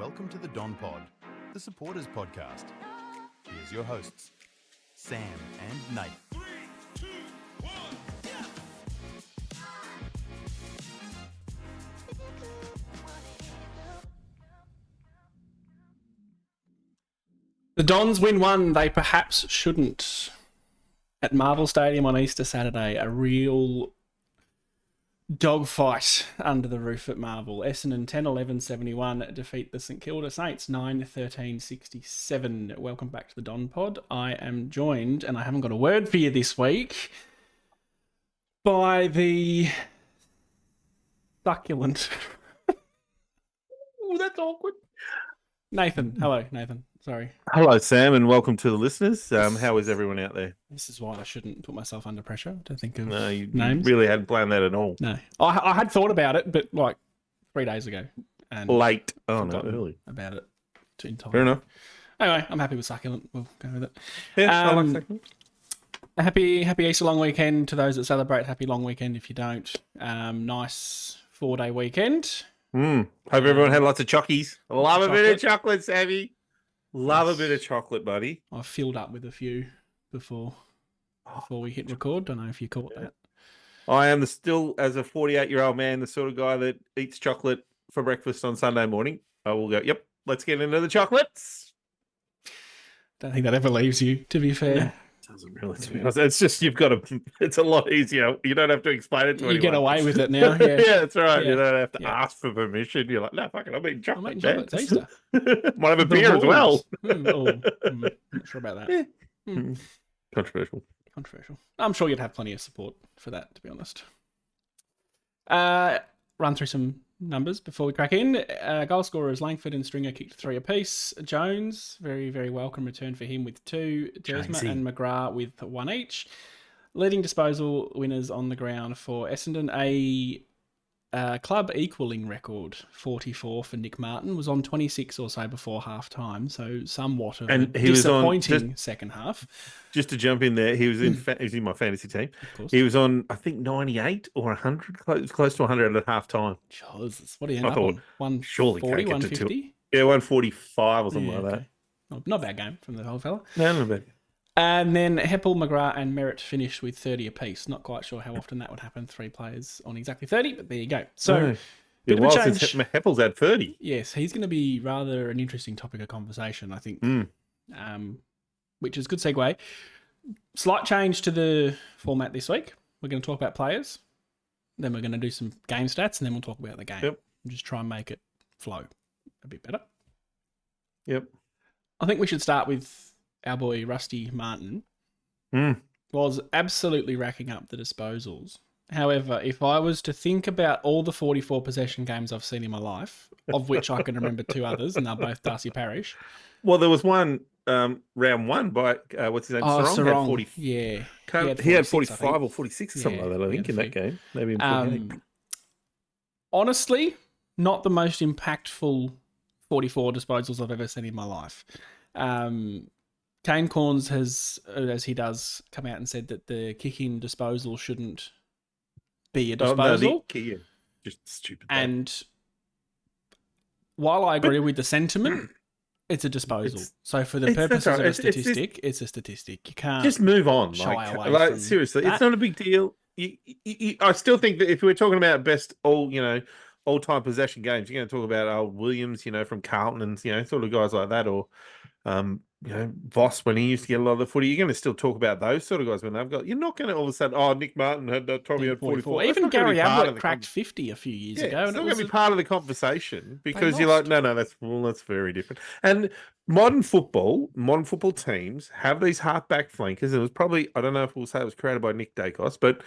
Welcome to the Don Pod, the supporters podcast. Here's your hosts, Sam and Nate. 3, 2, 1, yeah! The Dons win one they perhaps shouldn't. At Marvel Stadium on Easter Saturday, a real dogfight under the roof at Marvel. Essendon 10-11-71 defeat the St Kilda Saints 9-13-67. Welcome back to the Don Pod. I am joined, and I haven't got a word for you this week, by the succulent. Oh, that's awkward. Nathan. Hello, Nathan. Sorry. Hello, Sam, and welcome to the listeners. How is everyone out there? This is why I shouldn't put myself under pressure to think of You names. really hadn't planned that at all. No. I had thought about it, but like 3 days ago. And Late. Oh, no, forgotten early. about it entirely. Fair enough. Anyway, I'm happy with succulent. We'll go with it. Yeah, I like second. Happy Easter long weekend to those that celebrate. Happy long weekend if you don't. Nice 4-day weekend. Hope everyone had lots of chockies. Love a bit of Chocolate. chocolate, Sammy. Love a bit of chocolate, buddy. I filled up with a few before we hit record. Don't know if you caught that. I am still, as a 48-year-old man, the sort of guy that eats chocolate for breakfast on Sunday morning. I will go, yep, let's get into the chocolates. Don't think that ever leaves you, to be fair. Doesn't really, to be honest. It's just, it's a lot easier. You don't have to explain it to anyone. You get away with it now. Yeah, Yeah, that's right. Yeah. You don't have to Yeah. ask for permission. You're like, no, fuck it, I'm eating I'm chocolate. eating chocolate. It's Easter. Might have a The beer as well. rules. Not sure about that. Yeah. Controversial. Controversial. I'm sure you'd have plenty of support for that, to be honest. Run through some numbers before we crack in. Goal scorers, Langford and Stringer kicked 3 apiece. Jones, very, very welcome return for him with 2. Duursma Jonesy. and McGrath with 1 each. Leading disposal winners on the ground for Essendon. A club equaling record, 44 for Nick Martin, was on 26 or so before half time, so somewhat of And a he was on disappointing second half. Just to jump in there, he was in my fantasy team. Of course. He was on, I think, 98 or 100, close to 100 at half time. Jesus, what do you end I up thought, on? surely can't 140, get to 150? Yeah, 145 or something like that. Not a bad game from the whole fella. No, no, but And then Heppell, McGrath and Merritt finished with 30 apiece. Not quite sure how often that would happen. 3 players on exactly 30, but there you go. So, bit of a since change. Heppell's at 30. Yes, he's going to be rather an interesting topic of conversation, I think. Which is a good segue. Slight change to the format this week. We're going to talk about players. Then we're going to do some game stats, and then we'll talk about the game. Yep. And just try and make it flow a bit better. Yep. I think we should start with our boy Rusty Martin. Was absolutely racking up the disposals. However, if I was to think about all the 44 possession games I've seen in my life, of which I can remember 2 others, and they're both Darcy Parish. Well, there was one round 1 by, what's his name? Sarong had 40. Yeah. He had 46, 45 or 46 or something like that, I think, in that game. Maybe in 48. Honestly, not the most impactful 44 disposals I've ever seen in my life. Kane Corns has, as he does, come out and said that the kick-in disposal shouldn't be a disposal. Just stupid. And while I agree with the sentiment, it's a disposal. So for the purposes of a statistic, it's a statistic. You can't just move on. shy away from seriously, that. it's not a big deal. I still think that if we're talking about best all-time possession games, you're going to talk about old Williams, from Carlton and sort of guys like that, or Voss when he used to get a lot of the footy. You're going to still talk about those sort of guys when they've got. You're not going to all of a sudden, Nick Martin had Tommy had 44. Even Gary Ablett cracked 50 a few years ago. It's and not it going to was be part of the conversation because you're like, no, that's very different. And modern football teams have these half-back flankers. It was probably, I don't know if we'll say it was created by Nick Dacos, but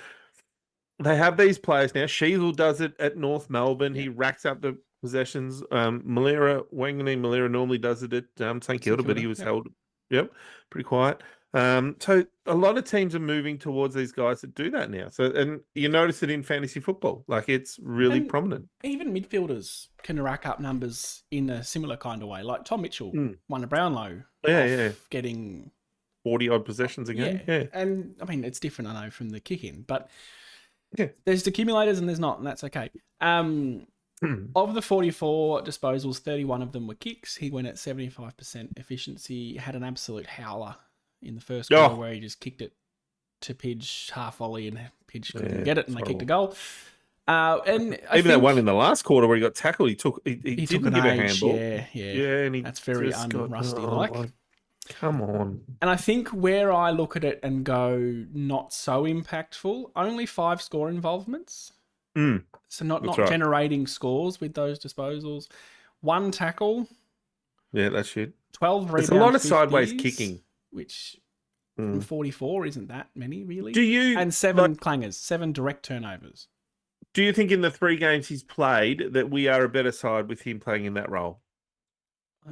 they have these players now. Sheasel does it at North Melbourne. He racks up the possessions. Wangani Malera normally does it at St Kilda, but he was held, pretty quiet. So a lot of teams are moving towards these guys that do that now. So, and you notice it in fantasy football, like it's really prominent. Even midfielders can rack up numbers in a similar kind of way. Like Tom Mitchell won a Brownlow. Getting 40 odd possessions again. Yeah. And I mean, it's different, I know, from the kick in, but there's accumulators and there's not, and that's okay. Of the 44 disposals, 31 of them were kicks. He went at 75% efficiency, had an absolute howler in the first quarter where he just kicked it to Pidge half volley and Pidge couldn't get it and they kicked a goal. And even that one in the last quarter where he got tackled, he he didn't give a handball. Yeah, and that's very un-Rusty-like. Come on. And I think where I look at it and go not so impactful, only 5 score involvements. So not generating scores with those disposals. 1 tackle. Yeah, that's shit. 12 rebound. There's a lot of sideways kicking. Which from 44 isn't that many, really. And 7 clangers, 7 direct turnovers. Do you think in the 3 games he's played that we are a better side with him playing in that role?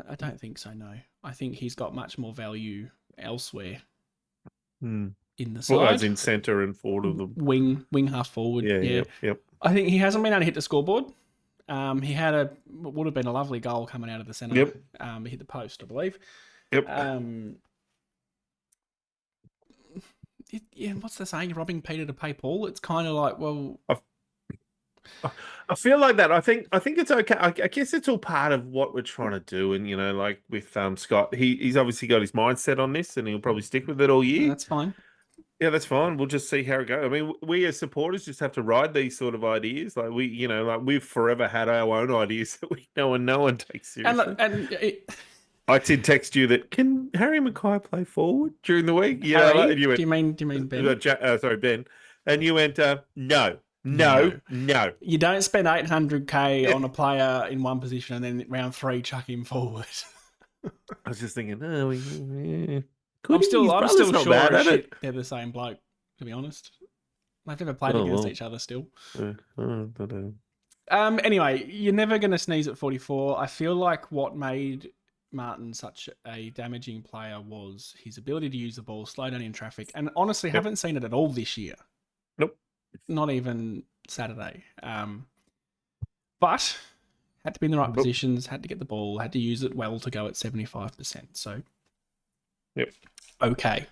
I don't think so, no. I think he's got much more value elsewhere in the side. Well, as in centre and forward of them. Wing, half forward. Yeah. Yep. I think he hasn't been able to hit the scoreboard. He had would have been a lovely goal coming out of the centre. Yep. He hit the post, I believe. Yep. What's the saying? You're robbing Peter to pay Paul. It's kind of like, well... I feel like that. I think it's okay. I guess it's all part of what we're trying to do. And, like with Scott, he's obviously got his mindset on this and he'll probably stick with it all year. That's fine. Yeah, that's fine. We'll just see how it goes. I mean, we as supporters just have to ride these sort of ideas. Like we've forever had our own ideas that no one takes seriously. I did text you that, can Harry Mackay play forward during the week? Yeah. Do you mean Ben? Sorry, Ben. And you went, no. You don't spend 800k on a player in one position and then round 3 chuck him forward. I was just thinking, I'm still sure as shit they're the same bloke, to be honest. They've never played against each other still. Anyway, you're never going to sneeze at 44. I feel like what made Martin such a damaging player was his ability to use the ball, slow down in traffic, and honestly haven't seen it at all this year. Nope. Not even Saturday. But had to be in the right positions, had to get the ball, had to use it well to go at 75%. So, okay.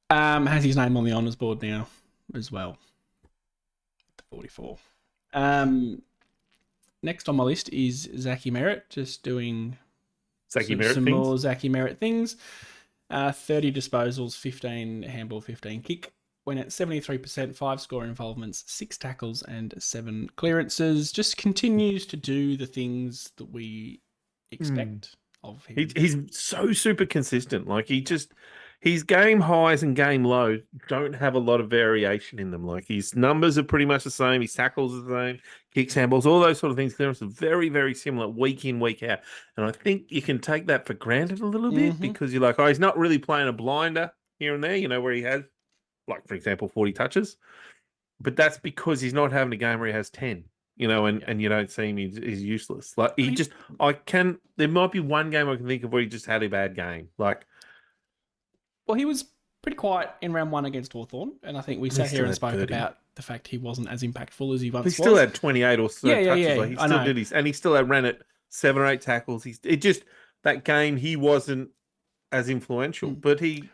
Has his name on the honours board now as well. 44. Next on my list is Zachy Merritt, just doing some more Zachy Merritt things. 30 disposals, 15 handball, 15 kick. Went at 73%, 5 score involvements, 6 tackles and 7 clearances. Just continues to do the things that we expect of him. He's so super consistent. Like his game highs and game lows don't have a lot of variation in them. Like his numbers are pretty much the same. His tackles are the same. Kicks, handballs, all those sort of things. Clearances are very, very similar week in, week out. And I think you can take that for granted a little bit because you're like, he's not really playing a blinder here and there, where he has, like, for example, 40 touches. But that's because he's not having a game where he has 10, and you don't see him, he's useless. Like, there might be one game I can think of where he just had a bad game. Like, well, he was pretty quiet in round 1 against Hawthorn, and I think we sat here and spoke about the fact he wasn't as impactful as he once was. He still had 28 or so touches. Yeah. Like, he still did and he still had ran at 7 or 8 tackles. That game, he wasn't as influential, but he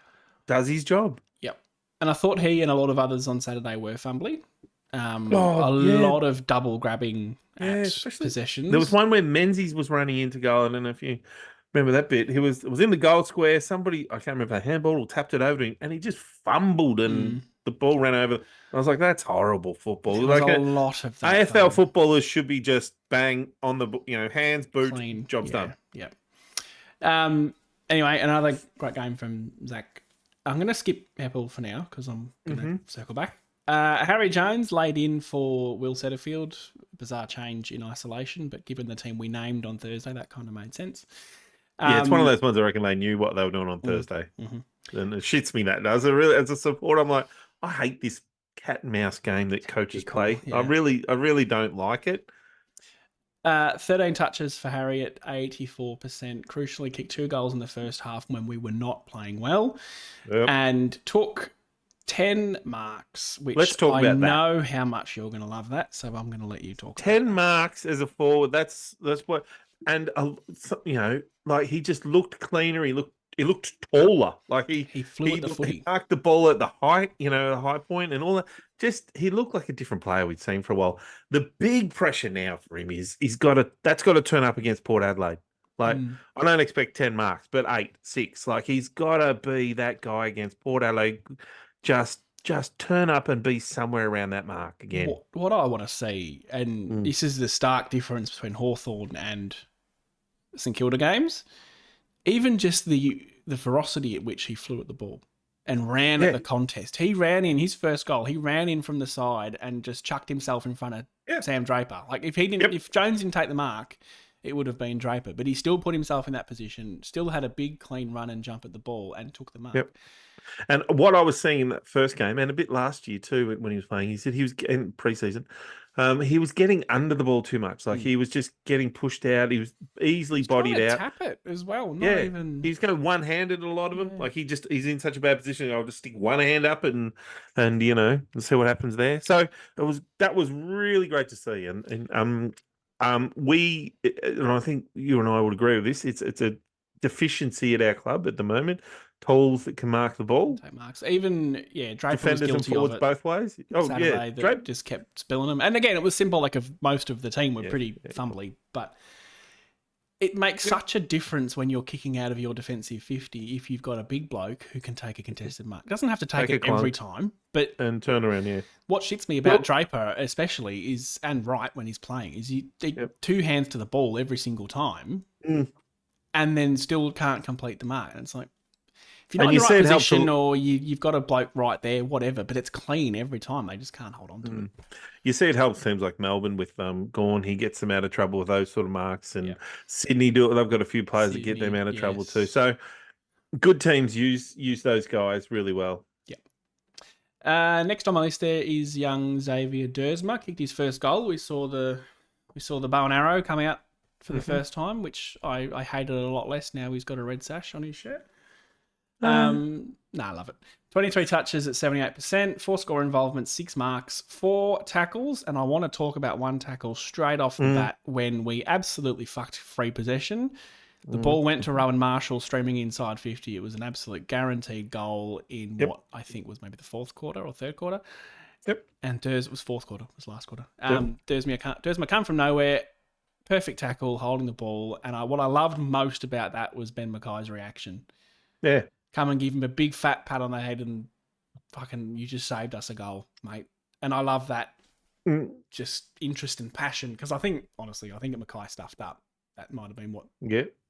does his job. Yep. And I thought he and a lot of others on Saturday were fumbly. Lot of double grabbing at possessions. There was one where Menzies was running into goal. I don't know if you remember that bit. It was in the goal square. Somebody, I can't remember if a handball or tapped it over to him, and he just fumbled and the ball ran over. I was like, that's horrible football. There's a lot of that. AFL footballers should be just bang on the hands, boot, clean. Job's done. Yeah. Anyway, another great game from Zach. I'm going to skip Heppell for now because I'm going to circle back. Harry Jones laid in for Will Setterfield. Bizarre change in isolation, but given the team we named on Thursday, that kind of made sense. Yeah, it's one of those ones I reckon they knew what they were doing on Thursday. And it shits me that does. As a supporter, I'm like, I hate this cat and mouse game that coaches play. Yeah. I really don't like it. 13 touches for Harry at 84%. Crucially, kicked 2 goals in the first half when we were not playing well. Yep. And took 10 marks, which Let's talk about know how much you're going to love that, so I'm going to let you talk 10 about marks as a forward, that's what... And, like, he just looked cleaner. taller. Like He flew at the footy. He marked the ball at the height, the high point and all that. Just he looked like a different player we'd seen for a while. The big pressure now for him is that's got to turn up against Port Adelaide. Like I don't expect 10 marks, but 8, 6. Like he's got to be that guy against Port Adelaide. Just turn up and be somewhere around that mark again. What I want to see, and this is the stark difference between Hawthorn and St Kilda games, even just the ferocity at which he flew at the ball and ran at the contest. He ran in his first goal. He ran in from the side and just chucked himself in front of Sam Draper. Like if Jones didn't take the mark, it would have been Draper. But he still put himself in that position, still had a big clean run and jump at the ball and took the mark. Yep. And what I was seeing in that first game, and a bit last year too, when he was playing, he said he was in pre-season, he was getting under the ball too much. Like he was just getting pushed out. He was easily bodied out. Tap it as well. He's going one-handed a lot of them. Like he's in such a bad position. I'll just stick one hand up and see what happens there. So that was really great to see. And I think you and I would agree with this. It's a deficiency at our club at the moment. Tools that can mark the ball. Take marks. Even, Draper defenders was and guilty forwards of it. both ways. Oh, Saturday that just kept spilling them. And again, it was symbolic of most of the team were pretty fumbly. But it makes such a difference when you're kicking out of your defensive 50 if you've got a big bloke who can take a contested mark. Doesn't have to take it every time, but and turn around. What shits me about Draper, especially, is and Wright when he's playing, is he two hands to the ball every single time, and then still can't complete the mark. And it's like, if you're not in the right position or you've got a bloke right there, whatever, but it's clean every time, they just can't hold on to it. You see it helps teams like Melbourne with Gawn. He gets them out of trouble with those sort of marks. And Sydney do it. They've got a few players that get them out of trouble too. So good teams use those guys really well. Next on my list there is young Xavier Duursma. Kicked his first goal. We saw the bow and arrow come out for the first time, which I hated a lot less now he's got a red sash on his shirt. I love it. 23 touches at 78%, 4 score involvements, 6 marks, 4 tackles, and I want to talk about one tackle straight off the bat when we absolutely fucked free possession. The ball went to Rowan Marshall streaming inside 50. It was an absolute guaranteed goal in what I think was maybe the fourth quarter or third quarter. And it was fourth quarter, was last quarter. Duursma come from nowhere, perfect tackle, holding the ball, and what I loved most about that was Ben Mackay's reaction. Yeah. Come and give him a big fat pat on the head and fucking, you just saved us a goal, mate. And I love that just interest and passion because I think that Mackay stuffed up. That might have been what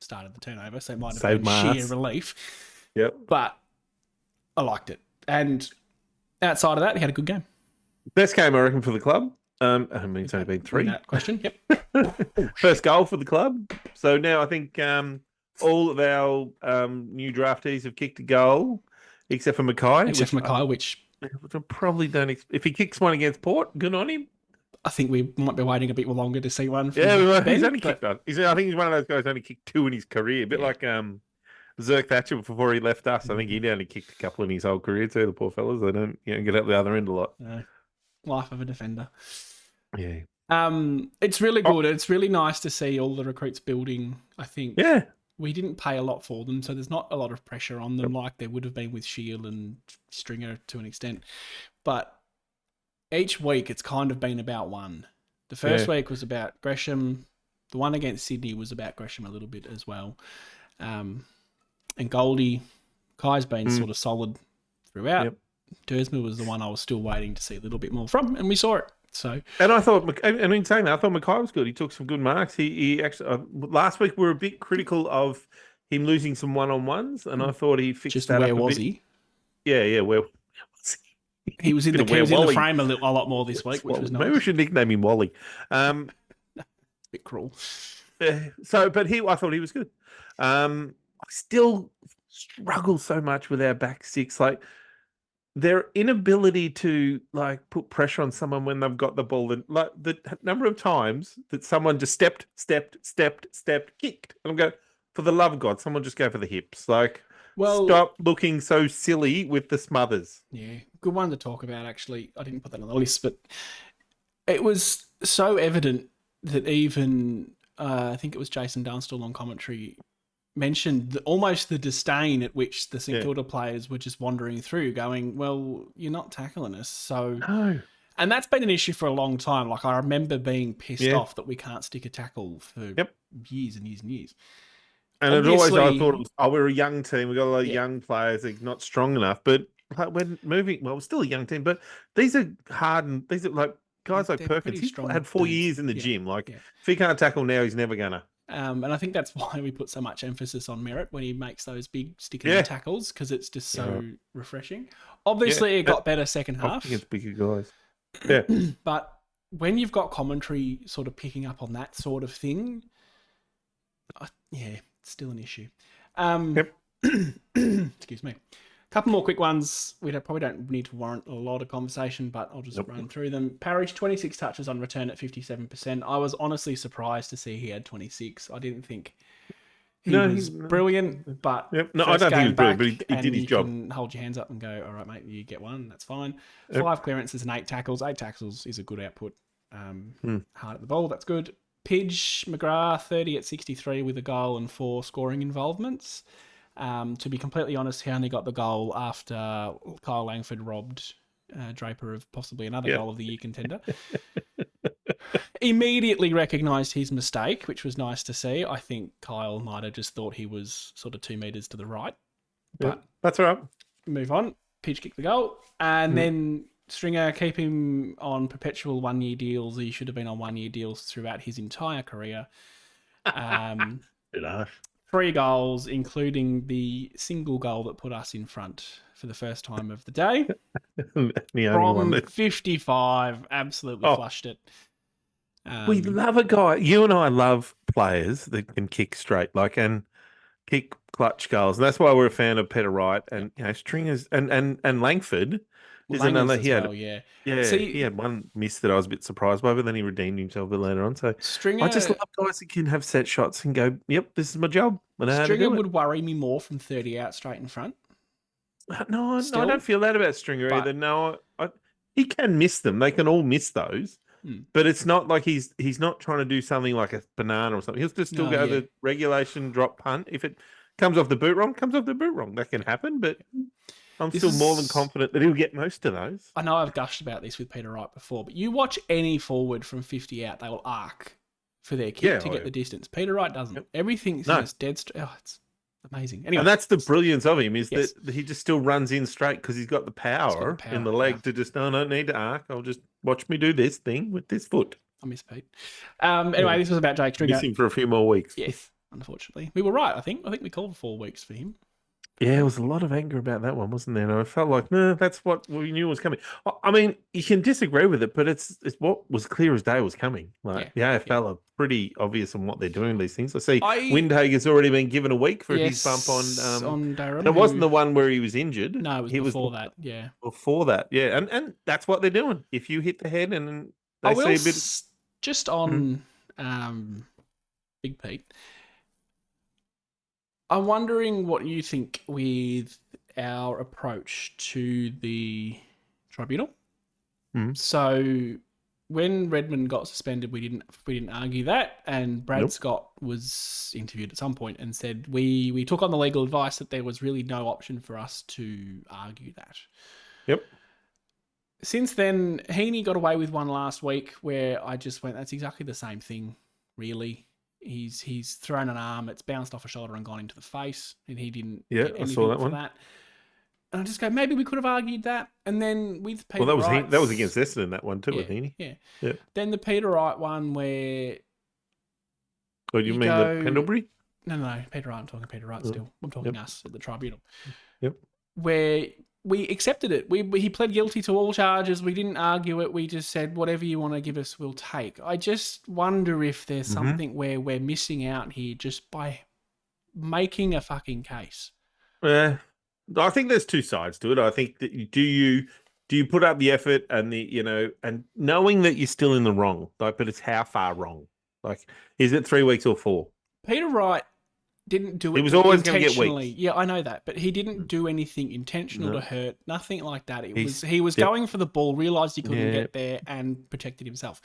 started the turnover, so it might have been sheer relief. Yep. But I liked it. And outside of that, he had a good game. Best game, I reckon, for the club. I mean, it's only been 3. That question, yep. First goal for the club. So now I think all of our new draftees have kicked a goal, except for Mackay. Which I probably don't. If he kicks one against Port, good on him. I think we might be waiting a bit longer to see one. He's only kicked one. I think he's one of those guys who only kicked 2 in his career. A bit like Zerk Thatcher before he left us. I think he'd only kicked a couple in his whole career too. The poor fellas, they don't get out the other end a lot. No. Life of a defender. Yeah. It's really good. It's really nice to see all the recruits building. I think. Yeah. We didn't pay a lot for them, so there's not a lot of pressure on them like there would have been with Shield and Stringer to an extent. But each week it's kind of been about one. The first week was about Gresham. The one against Sydney was about Gresham a little bit as well. And Goldie, Kai's been sort of solid throughout. Yep. Duursma was the one I was still waiting to see a little bit more from, and we saw it. So, and I thought, saying that, I thought Mackay was good. He took some good marks. He actually last week we were a bit critical of him losing some one-on-ones, and I thought he fixed just that where up was bit. he? Yeah, where was he? He was in the frame a lot more this week, which was nice. Maybe we should nickname him Wally. Bit cruel. I thought he was good. I still struggle so much with our back six, like their inability to put pressure on someone when they've got the ball, and like the number of times that someone just stepped, kicked, and I'm going, for the love of God, someone just go for the hips. Stop looking so silly with the smothers. Yeah, good one to talk about. Actually, I didn't put that on the list, but it was so evident that even I think it was Jason Dunstall on commentary mentioned almost the disdain at which the St Kilda players were just wandering through, going, "Well, you're not tackling us, so." No. And that's been an issue for a long time. Like, I remember being pissed off that we can't stick a tackle for years and years and years. And it always, I thought it was, we're a young team. We've got a lot of young players. They're not strong enough. But when moving, well, we're still a young team. But these are hardened. These are like guys like Perkins. He's had 4 years in the gym. Like, if he can't tackle now, he's never going to. And I think that's why we put so much emphasis on Merritt when he makes those big sticking tackles, because it's just so refreshing. Obviously, it got better second half. Against bigger guys. Yeah. But when you've got commentary sort of picking up on that sort of thing, it's still an issue. Excuse me. A couple more quick ones. We probably don't need to warrant a lot of conversation, but I'll just run through them. Parrish, 26 touches on return at 57%. I was honestly surprised to see he had 26. I didn't think he was brilliant, but no, I don't think he was brilliant, but he did his job. You can hold your hands up and go, all right, mate, you get one. That's fine. 5 clearances and 8 tackles. 8 tackles is a good output. Hard at the ball. That's good. Pidge, McGrath, 30 at 63 with a goal and 4 scoring involvements. To be completely honest, he only got the goal after Kyle Langford robbed Draper of possibly another goal of the year contender. Immediately recognised his mistake, which was nice to see. I think Kyle might have just thought he was sort of 2 metres to the right. But that's all right. Move on. Pidge kicked the goal. And then Stringer, keep him on perpetual 1-year deals. He should have been on 1-year deals throughout his entire career. 3 goals, including the single goal that put us in front for the first time of the day. From 55, absolutely flushed it. We love a guy. You and I love players that can kick straight, and kick clutch goals. And that's why we're a fan of Peter Wright and Stringers and Langford. Is another. He had, See, he had one miss that I was a bit surprised by, but then he redeemed himself a bit later on. So Stringer, I just love guys that can have set shots and go, "Yep, this is my job." Stringer would worry me more from 30 out straight in front. No, I don't feel that about Stringer either. No, he can miss them. They can all miss those. But it's not like he's not trying to do something like a banana or something. He'll just still go the regulation drop punt. If it comes off the boot wrong, comes off the boot wrong. That can happen, but I'm still more than confident that he'll get most of those. I know I've gushed about this with Peter Wright before, but you watch any forward from 50 out, they will arc for their kick to get the distance. Peter Wright doesn't. Everything's just dead straight. It's amazing. Anyway, and that's the brilliance of him is that he just still runs in straight because he's got the power in the leg to just, no, I don't need to arc. I'll just watch me do this thing with this foot. I miss Pete. Anyway, this was about Jake Stringer. Missing for a few more weeks. Yes, unfortunately. We were right, I think. I think we called 4 weeks for him. Yeah, there was a lot of anger about that one, wasn't there? And I felt like, no, that's what we knew was coming. I mean, you can disagree with it, but it's what was clear as day was coming. Like the AFL are pretty obvious on what they're doing these things. I see Windhager's already been given a week for his bump on Durham. It wasn't the one where he was injured. No, it was before that. Yeah, before that. Yeah, and that's what they're doing. If you hit the head and they see a bit just on Big Pete. I'm wondering what you think with our approach to the tribunal. So when Redmond got suspended, we didn't argue that, and Brad Scott was interviewed at some point and said we took on the legal advice that there was really no option for us to argue that. Yep. Since then, Heaney got away with one last week where I just went, that's exactly the same thing, really. He's thrown an arm, it's bounced off a shoulder and gone into the face, and he didn't get anything for that. And I just go, maybe we could have argued that. And then with Peter Wright, that was against Essendon, that one too, with Heaney. Yeah. Then the Peter Wright one where... Oh, you mean the Pendlebury? No, Peter Wright. I'm talking Peter Wright still. I'm talking us at the tribunal. Yep. Where we accepted it. He pled guilty to all charges. We didn't argue it. We just said, whatever you want to give us, we'll take. I just wonder if there's something where we're missing out here just by making a fucking case. I think there's 2 sides to it. I think that do you put up the effort and and knowing that you're still in the wrong, but it's how far wrong? Like, is it 3 weeks or 4? Peter Wright didn't do it. He was always going to get weak. Yeah, I know that, but he didn't do anything intentional to hurt. Nothing like that. He was going for the ball, realised he couldn't get there, and protected himself.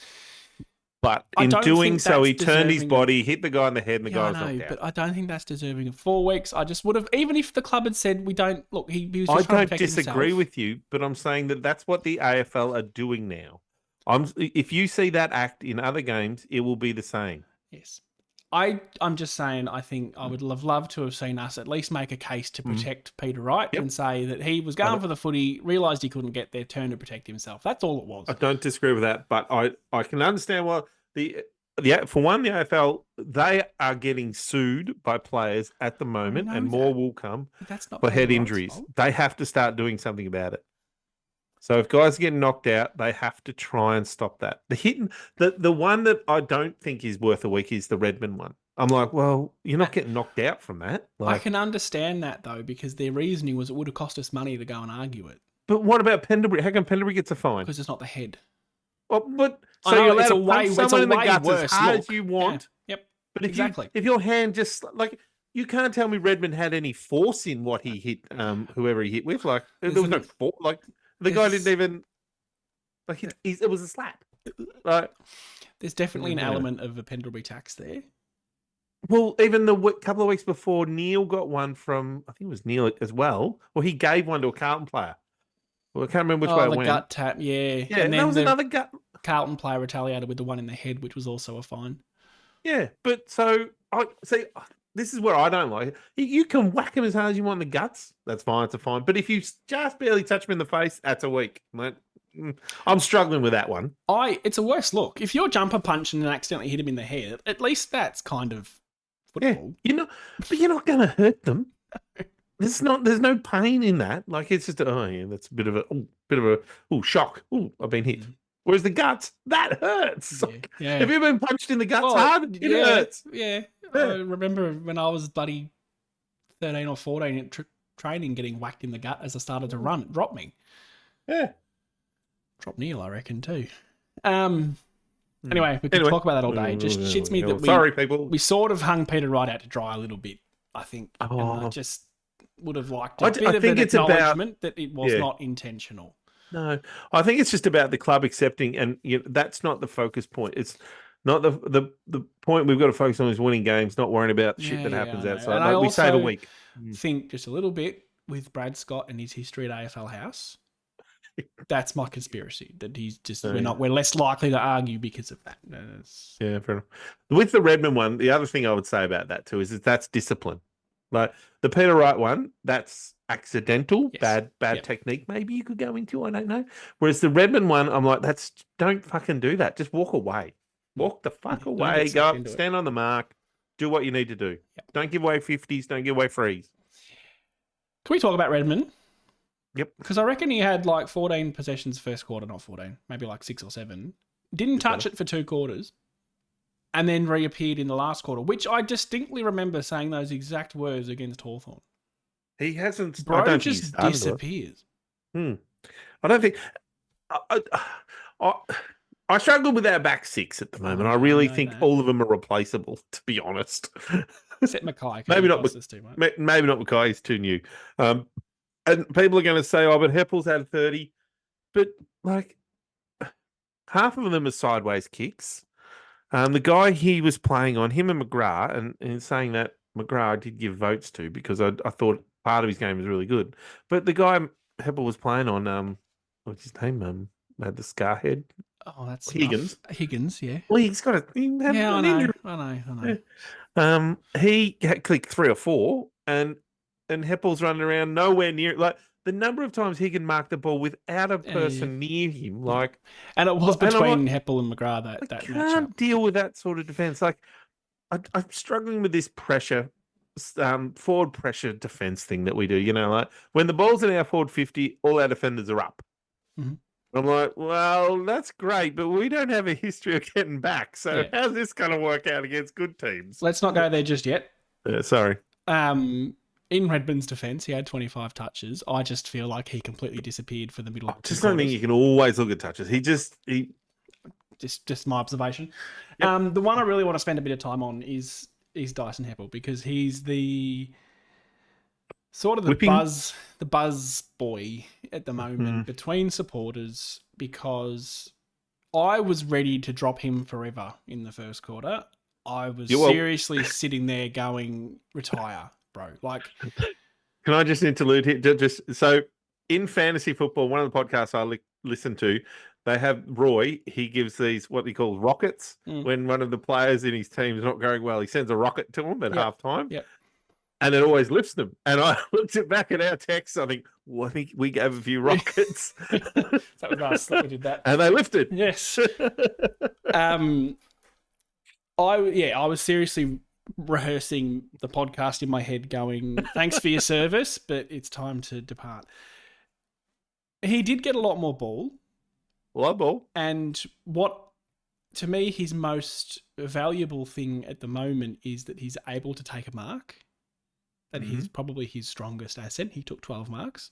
But I in don't doing think so, he that's turned his deserving of- body, hit the guy in the head, and the Yeah, guy I was know, knocked out. but I don't think that's deserving of 4 weeks. I just would have, even if the club had said we don't look, he was I just trying to don't protect disagree himself. with you, but I'm saying that that's what the AFL are doing now. If you see that act in other games, it will be the same. Yes. I'm just saying, I think I would have loved to have seen us at least make a case to protect Peter Wright Yep. and say that he was going for the footy, realised he couldn't get there, turned to protect himself. That's all it was. I don't disagree with that, but I can understand why the for one, the AFL, they are getting sued by players at the moment, know and more that. will come But that's not for Peter head Wright's injuries. fault. They have to start doing something about it. So if guys are getting knocked out, they have to try and stop that. The one that I don't think is worth a week is the Redmond one. I'm like, well, you're not getting knocked out from that. I can understand that though, because their reasoning was it would have cost us money to go and argue it But what about Pendlebury? How come Pendlebury gets a fine? because it's not the head. Well, but I so know, you're allowed it's to a way- punch it's a someone in the way guts as worse hard look. as you want. Yeah. Yep. But if Exactly. if your hand just like you can't tell me Redmond had any force in what he hit, whoever he hit with. Like there was no force. Like the guy didn't even like it was a slap. Like There's definitely an Yeah. element of a Pendlebury tax there. well, even the couple of weeks before, Neil got one from I think it was Neil as well. Well, he gave one to a Carlton player. Well, I can't remember which way it the went. gut tap, yeah. Yeah, And that then was the another gut. Carlton player retaliated with the one in the head, which was also a fine. Yeah, but so I see. This is where I don't like it. You can whack him as hard as you want in the guts. That's fine. It's a fine. But if you just barely touch him in the face, that's a week. I'm struggling with that one. It's a worse look. If you're jumper punching and accidentally hit him in the head, at least that's kind of football. Yeah, but you're not going to hurt them. There's no pain in that. Like it's just that's a bit of a shock. Oh, I've been hit. Whereas the guts, that hurts. Yeah. Have you been punched in the guts hard? It hurts. Yeah. I remember when I was bloody 13 or 14 at training getting whacked in the gut as I started to run. It dropped me. Yeah. Dropped Neil, I reckon, too. Anyway, we could talk about that all day. It just shits me that people. We sort of hung Peter Wright out to dry a little bit, I think. And I just would have liked a bit of an acknowledgement that it was not intentional. No, I think it's just about the club accepting, and that's not the focus point. It's not the point we've got to focus on is winning games, not worrying about shit that happens outside. And we save a week. Think just a little bit with Brad Scott and his history at AFL House. That's my conspiracy. That he's just we're less likely to argue because of that. Yeah, fair enough. With the Redmond one, the other thing I would say about that too is that that's discipline. Like the Peter Wright one, that's accidental, bad technique. Maybe you could go into. I don't know. Whereas the Redmond one, I'm like, don't fucking do that. Just walk away. Walk the fuck away. Go up, stand on the mark. Do what you need to do. Yep. Don't give away 50s. Don't give away frees. Can we talk about Redmond? Yep. Because I reckon he had like 14 possessions first quarter, not 14, maybe like 6 or 7. Didn't touch it for 2 quarters. And then reappeared in the last quarter, which I distinctly remember saying those exact words against Hawthorn. He hasn't. Bro, I don't just disappears. I don't think. I struggle with our back 6 at the moment. I really think all of them are replaceable, to be honest. Except Mackay. Maybe not. Too much. Maybe not Mackay. He's too new. And people are going to say, "Oh, but Heppell's had 30." But like, half of them are sideways kicks. The guy he was playing on, him and McGrath, and in saying that, McGrath I did give votes to because I thought part of his game was really good. But the guy Heppell was playing on, what's his name? Had the scar head. Oh, that's Higgins. Higgins, yeah. Well, he's got I know. He had clicked 3 or 4, and Heppell's running around nowhere near. Like the number of times he can mark the ball without a person near him, like, and it was between Heppell and McGrath that I can't deal with that sort of defense. Like, I'm struggling with this pressure, forward pressure defense thing that we do. You know, like when the ball's in our forward 50, all our defenders are up. Mm-hmm. I'm like, well, that's great, but we don't have a history of getting back. So how's this going to work out against good teams? Let's not go there just yet. Sorry. In Redmond's defence, he had 25 touches. I just feel like he completely disappeared for the middle. I just don't think you can always look at touches. Just my observation. Yep. The one I really want to spend a bit of time on is Dyson Heppell because he's the sort of the buzz boy at the moment between supporters because I was ready to drop him forever in the first quarter. I was Yeah, well- seriously sitting there going, retire, bro. Like, Can I just interlude here? Just so in fantasy football, one of the podcasts I listen to, they have Roy. He gives these what he calls rockets when one of the players in his team is not going well. He sends a rocket to them at halftime. Yep. And it always lifts them. And I looked back at our text. I think, well, I think we gave a few rockets. That was us that we did that. And they lifted. Yes. I was seriously rehearsing the podcast in my head going, thanks for your service, but it's time to depart. He did get a lot more ball. Love ball. And what, to me, his most valuable thing at the moment is that he's able to take a mark. That he's probably his strongest asset. He took 12 marks.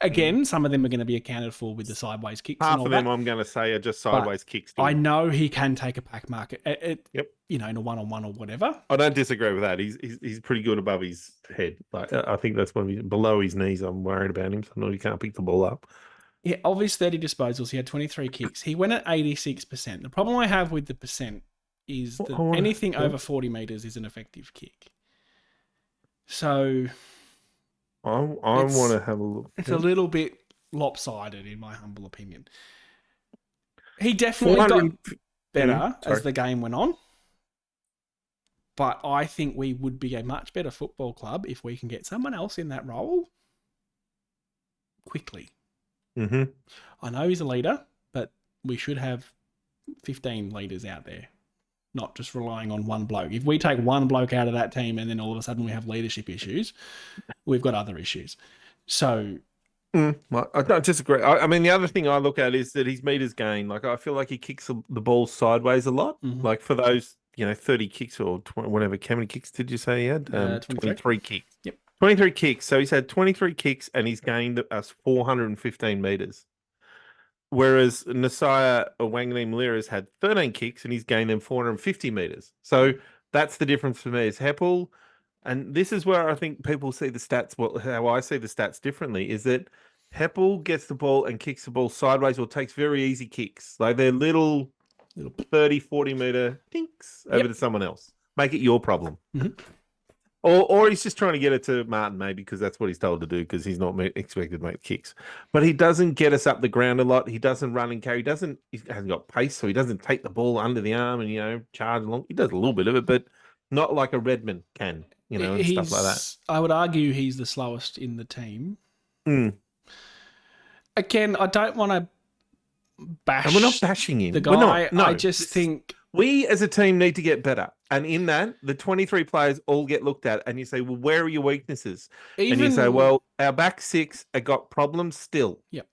Again, some of them are going to be accounted for with the sideways kicks. Half and all of them, that. I'm going to say, are just sideways kicks. I know he can take a pack mark Yep. in a one-on-one or whatever. I don't disagree with that. He's pretty good above his head. Like I think that's when below his knees, I'm worried about him. So I know he can't pick the ball up. Yeah, of his 30 disposals, he had 23 kicks. He went at 86%. The problem I have with the percent is that anything over 40 metres is an effective kick. So I want to have a look. It's a little bit lopsided, in my humble opinion. He definitely got better as the game went on. But I think we would be a much better football club if we can get someone else in that role quickly. Mm-hmm. I know he's a leader, but we should have 15 leaders out there, not just relying on one bloke. If we take one bloke out of that team and then all of a sudden we have leadership issues, we've got other issues. So... I don't disagree. I mean, the other thing I look at is that his meters gained. Like, I feel like he kicks the ball sideways a lot. Mm-hmm. Like, for those, 30 kicks or whatever, how many kicks did you say he had? 23 kicks. Yep. 23 kicks. So he's had 23 kicks and he's gained us 415 meters. Whereas Nasiah Wanganeen-Malira has had 13 kicks and he's gained them 450 meters. So that's the difference for me is Heppell. And this is where I think people see the stats, how I see the stats differently, is that Heppell gets the ball and kicks the ball sideways or takes very easy kicks. Like they're little 30, 40 meter dinks over to someone else. Make it your problem. Mm-hmm. Or he's just trying to get it to Martin, maybe, because that's what he's told to do, because he's not expected to make kicks. But he doesn't get us up the ground a lot. He doesn't run and carry. He hasn't got pace, so he doesn't take the ball under the arm and, charge along. He does a little bit of it, but not like a Redmond can, and stuff like that. I would argue he's the slowest in the team. Mm. Again, I don't want to bash. And we're not bashing him. The guy. We're not. No. I just think we as a team need to get better. And in that, the 23 players all get looked at, and you say, well, where are your weaknesses? And you say, well, our back six have got problems still. Yep.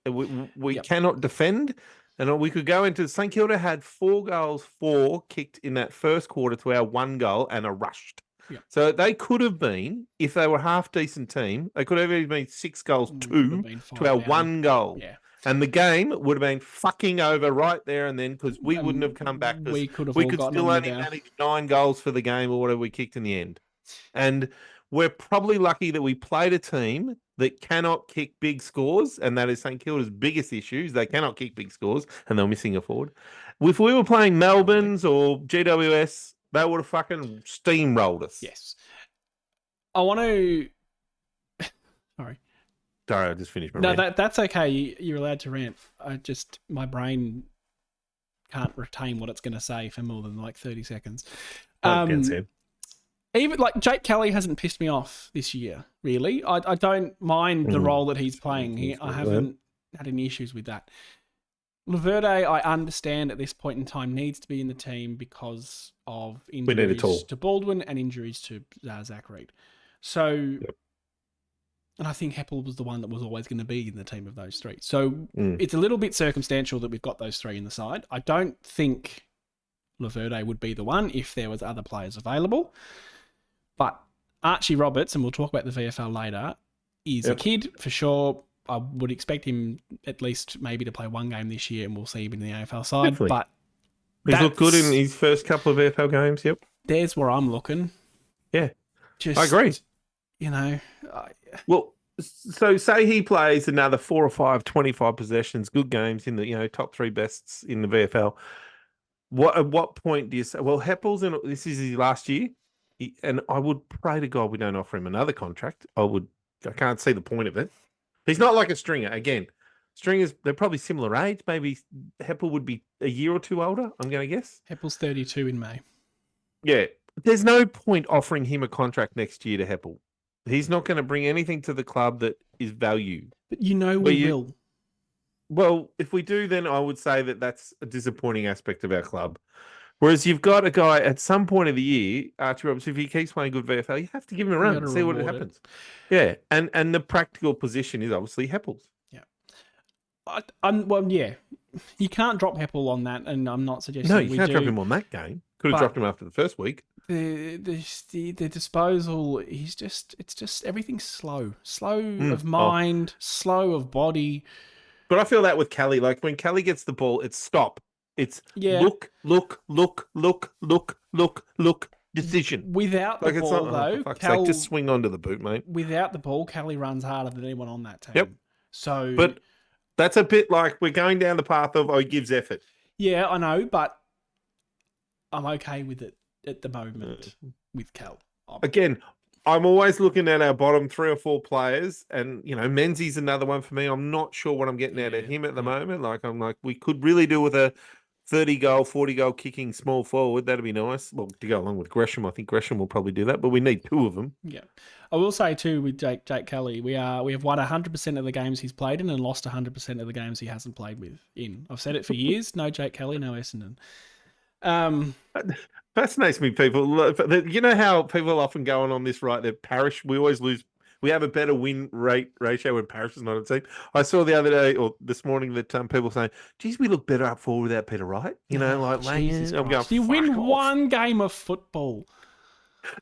We cannot defend. And we could go into St Kilda had 4 kicked in that first quarter to our 1 goal and a rushed. Yeah. So they could have been, if they were a half decent team, they could have even been 6 goals, 2 to our 1 goal. Yeah. And the game would have been fucking over right there and then because we wouldn't have come back. We could still only manage 9 goals for the game or whatever we kicked in the end. And we're probably lucky that we played a team that cannot kick big scores, and that is St Kilda's biggest issues. They cannot kick big scores, and they're missing a forward. If we were playing Melbourne's or GWS, they would have fucking steamrolled us. Yes. I want to... Sorry, I just finished my No, rant. that's okay. You're allowed to rant. My brain can't retain what it's going to say for more than like 30 seconds. Even like Jake Kelly hasn't pissed me off this year, really. I don't mind the role that he's playing. I haven't had any issues with that. Laverde, I understand at this point in time, needs to be in the team because of injuries to Baldwin and injuries to Zach Reed. So, and I think Heppell was the one that was always going to be in the team of those 3. So it's a little bit circumstantial that we've got those 3 in the side. I don't think Laverde would be the one if there was other players available. But Archie Roberts, and we'll talk about the VFL later, is a kid for sure. I would expect him at least maybe to play 1 game this year, and we'll see him in the AFL side. Definitely. But he's looked good in his first couple of AFL games. Yep, there's where I'm looking. Yeah, I agree. You know, well, So say he plays another 4 or 5, 25 possessions, good games in the top 3 bests in the VFL. At what point do you say, well, Heppell's this is his last year, and I would pray to God we don't offer him another contract. I can't see the point of it. He's not like a Stringer. Again, Stringers, they're probably similar age. Maybe Heppell would be a year or two older, I'm going to guess. Heppell's 32 in May. Yeah. There's no point offering him a contract next year to Heppell. He's not going to bring anything to the club that is value. But we will. Well, if we do, then I would say that that's a disappointing aspect of our club. Whereas you've got a guy at some point of the year, Archie Roberts, if he keeps playing good VFL, you have to give him a run and see what happens. Yeah. And the practical position is obviously Heppell's. Yeah. You can't drop Heppell on that, and I'm not suggesting No, you can't drop him on that game. Could have dropped him after the first week. The disposal, it's just everything's slow of mind, slow of body. But I feel that with Kelly, like when Kelly gets the ball, it's stop. It's look, decision. Without the ball, though, Cal, just swing onto the boot, mate. Without the ball, Kelly runs harder than anyone on that team. Yep. So, but that's a bit like we're going down the path of he gives effort. Yeah, I know, but I'm okay with it at the moment with Cal. Again, I'm always looking at our bottom 3 or 4 players, and Menzies another one for me. I'm not sure what I'm getting out of him at the moment. I'm like, we could really do with a 30-goal, 40-goal kicking small forward. That'd be nice. Well, to go along with Gresham, I think Gresham will probably do that, but we need 2 of them. Yeah, I will say too with Jake Kelly, we have won 100% of the games he's played in and lost 100% of the games he hasn't played in. I've said it for years. No Jake Kelly, no Essendon. Fascinates me, people. You know how people often go on this, right? That Parish, we always lose. We have a better win rate ratio when Parish is not a team. I saw the other day or this morning that people saying, "Geez, we look better up forward without Peter Wright." I'm going. You win one game of football.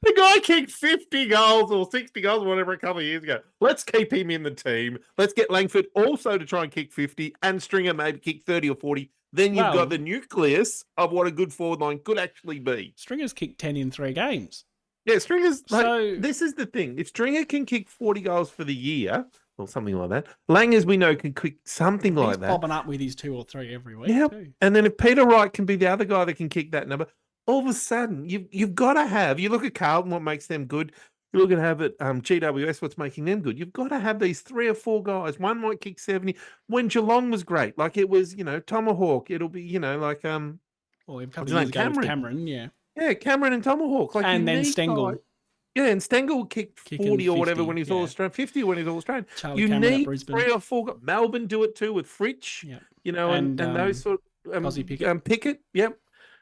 The guy kicked 50 goals or 60 goals or whatever a couple of years ago. Let's keep him in the team. Let's get Langford also to try and kick 50 and Stringer maybe kick 30 or 40. Then you've got the nucleus of what a good forward line could actually be. Stringer's kicked 10 in 3 games. Yeah, Stringer's... this is the thing. If Stringer can kick 40 goals for the year, or something like that, Lang, as we know, can kick something like that. He's popping up with his 2 or 3 every week too. And then if Peter Wright can be the other guy that can kick that number, all of a sudden, you've got to have... You look at Carlton, what makes them good. You look at GWS, what's making them good. You've got to have these 3 or 4 guys. One might kick 70. When Geelong was great, like it was, Tomahawk. It'll be, like Well, we've Cameron, yeah. Yeah, Cameron and Tomahawk. Like, and then Stengel. Yeah, and Stengel kicked 40 or whatever when he's all Australian, 50 when he's all Australian. You need 3 or 4. Melbourne do it too with Fritsch, and those sort of Pickett. Yep.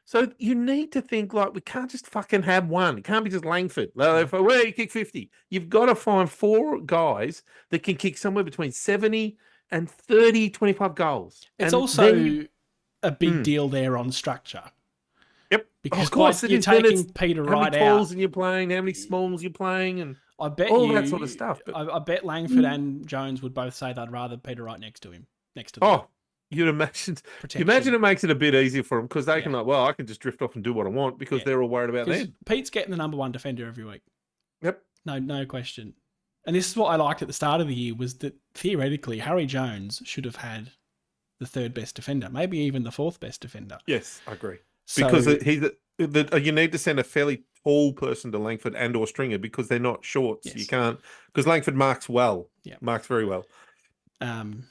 So you need to think like we can't just fucking have one. It can't be just Langford. Where you kick 50. You've got to find 4 guys that can kick somewhere between 70 and 30, 25 goals. It's also a big deal there on structure. Yep. Because of course you're taking Peter Wright out. How many talls you're playing, how many smalls you're playing, and that sort of stuff. But... I bet Langford and Jones would both say they'd rather Peter Wright next to them. You'd imagine it makes it a bit easier for them because they can I can just drift off and do what I want because they're all worried about them. Pete's getting the number 1 defender every week. Yep. No question. And this is what I liked at the start of the year was that theoretically Harry Jones should have had the 3rd best defender, maybe even the 4th best defender. Yes, I agree. Because you need to send a fairly tall person to Langford and or Stringer because they're not shorts. Yes. You can't because Langford marks well. Yeah. Marks very well. Anyway,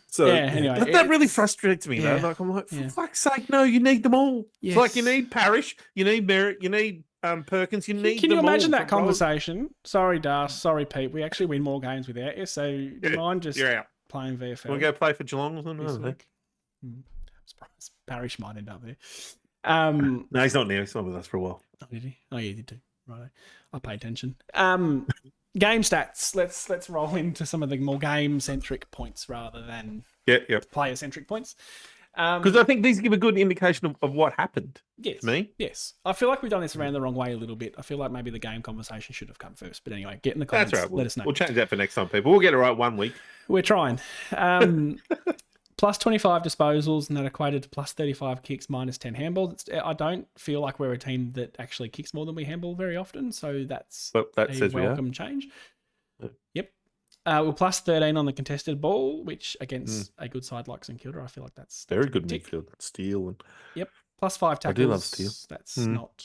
that really frustrates me though. Like I'm like, for fuck's sake, no, you need them all. Yes. It's like you need Parish, you need Merritt, you need Perkins, you need. Can you imagine that conversation? Sorry, Das. Sorry, Pete. We actually win more games without you. So do you mind just playing VFL? Want to go play for Geelong or something? I'm surprised Parish might end up there. No, he's not now. He's not with us for a while. Oh, did he? Oh, yeah, he did too. Right. I pay attention. Game stats. Let's roll into some of the more game-centric points rather than player-centric points. Because I think these give a good indication of what happened. Yes. To me. Yes. I feel like we've done this around the wrong way a little bit. I feel like maybe the game conversation should have come first. But anyway, get in the comments. That's right. Let us know. We'll change that for next time, people. We'll get it right one week. We're trying. Plus 25 disposals, and that equated to plus 35 kicks, minus 10 handballs. I don't feel like we're a team that actually kicks more than we handball very often, so that's a welcome change. Yep. We're plus 13 on the contested ball, which against a good side like St Kilda, I feel like that's Very a good tick. midfield. Steele. And Yep. Plus 5 tackles. I do love Steele. That's not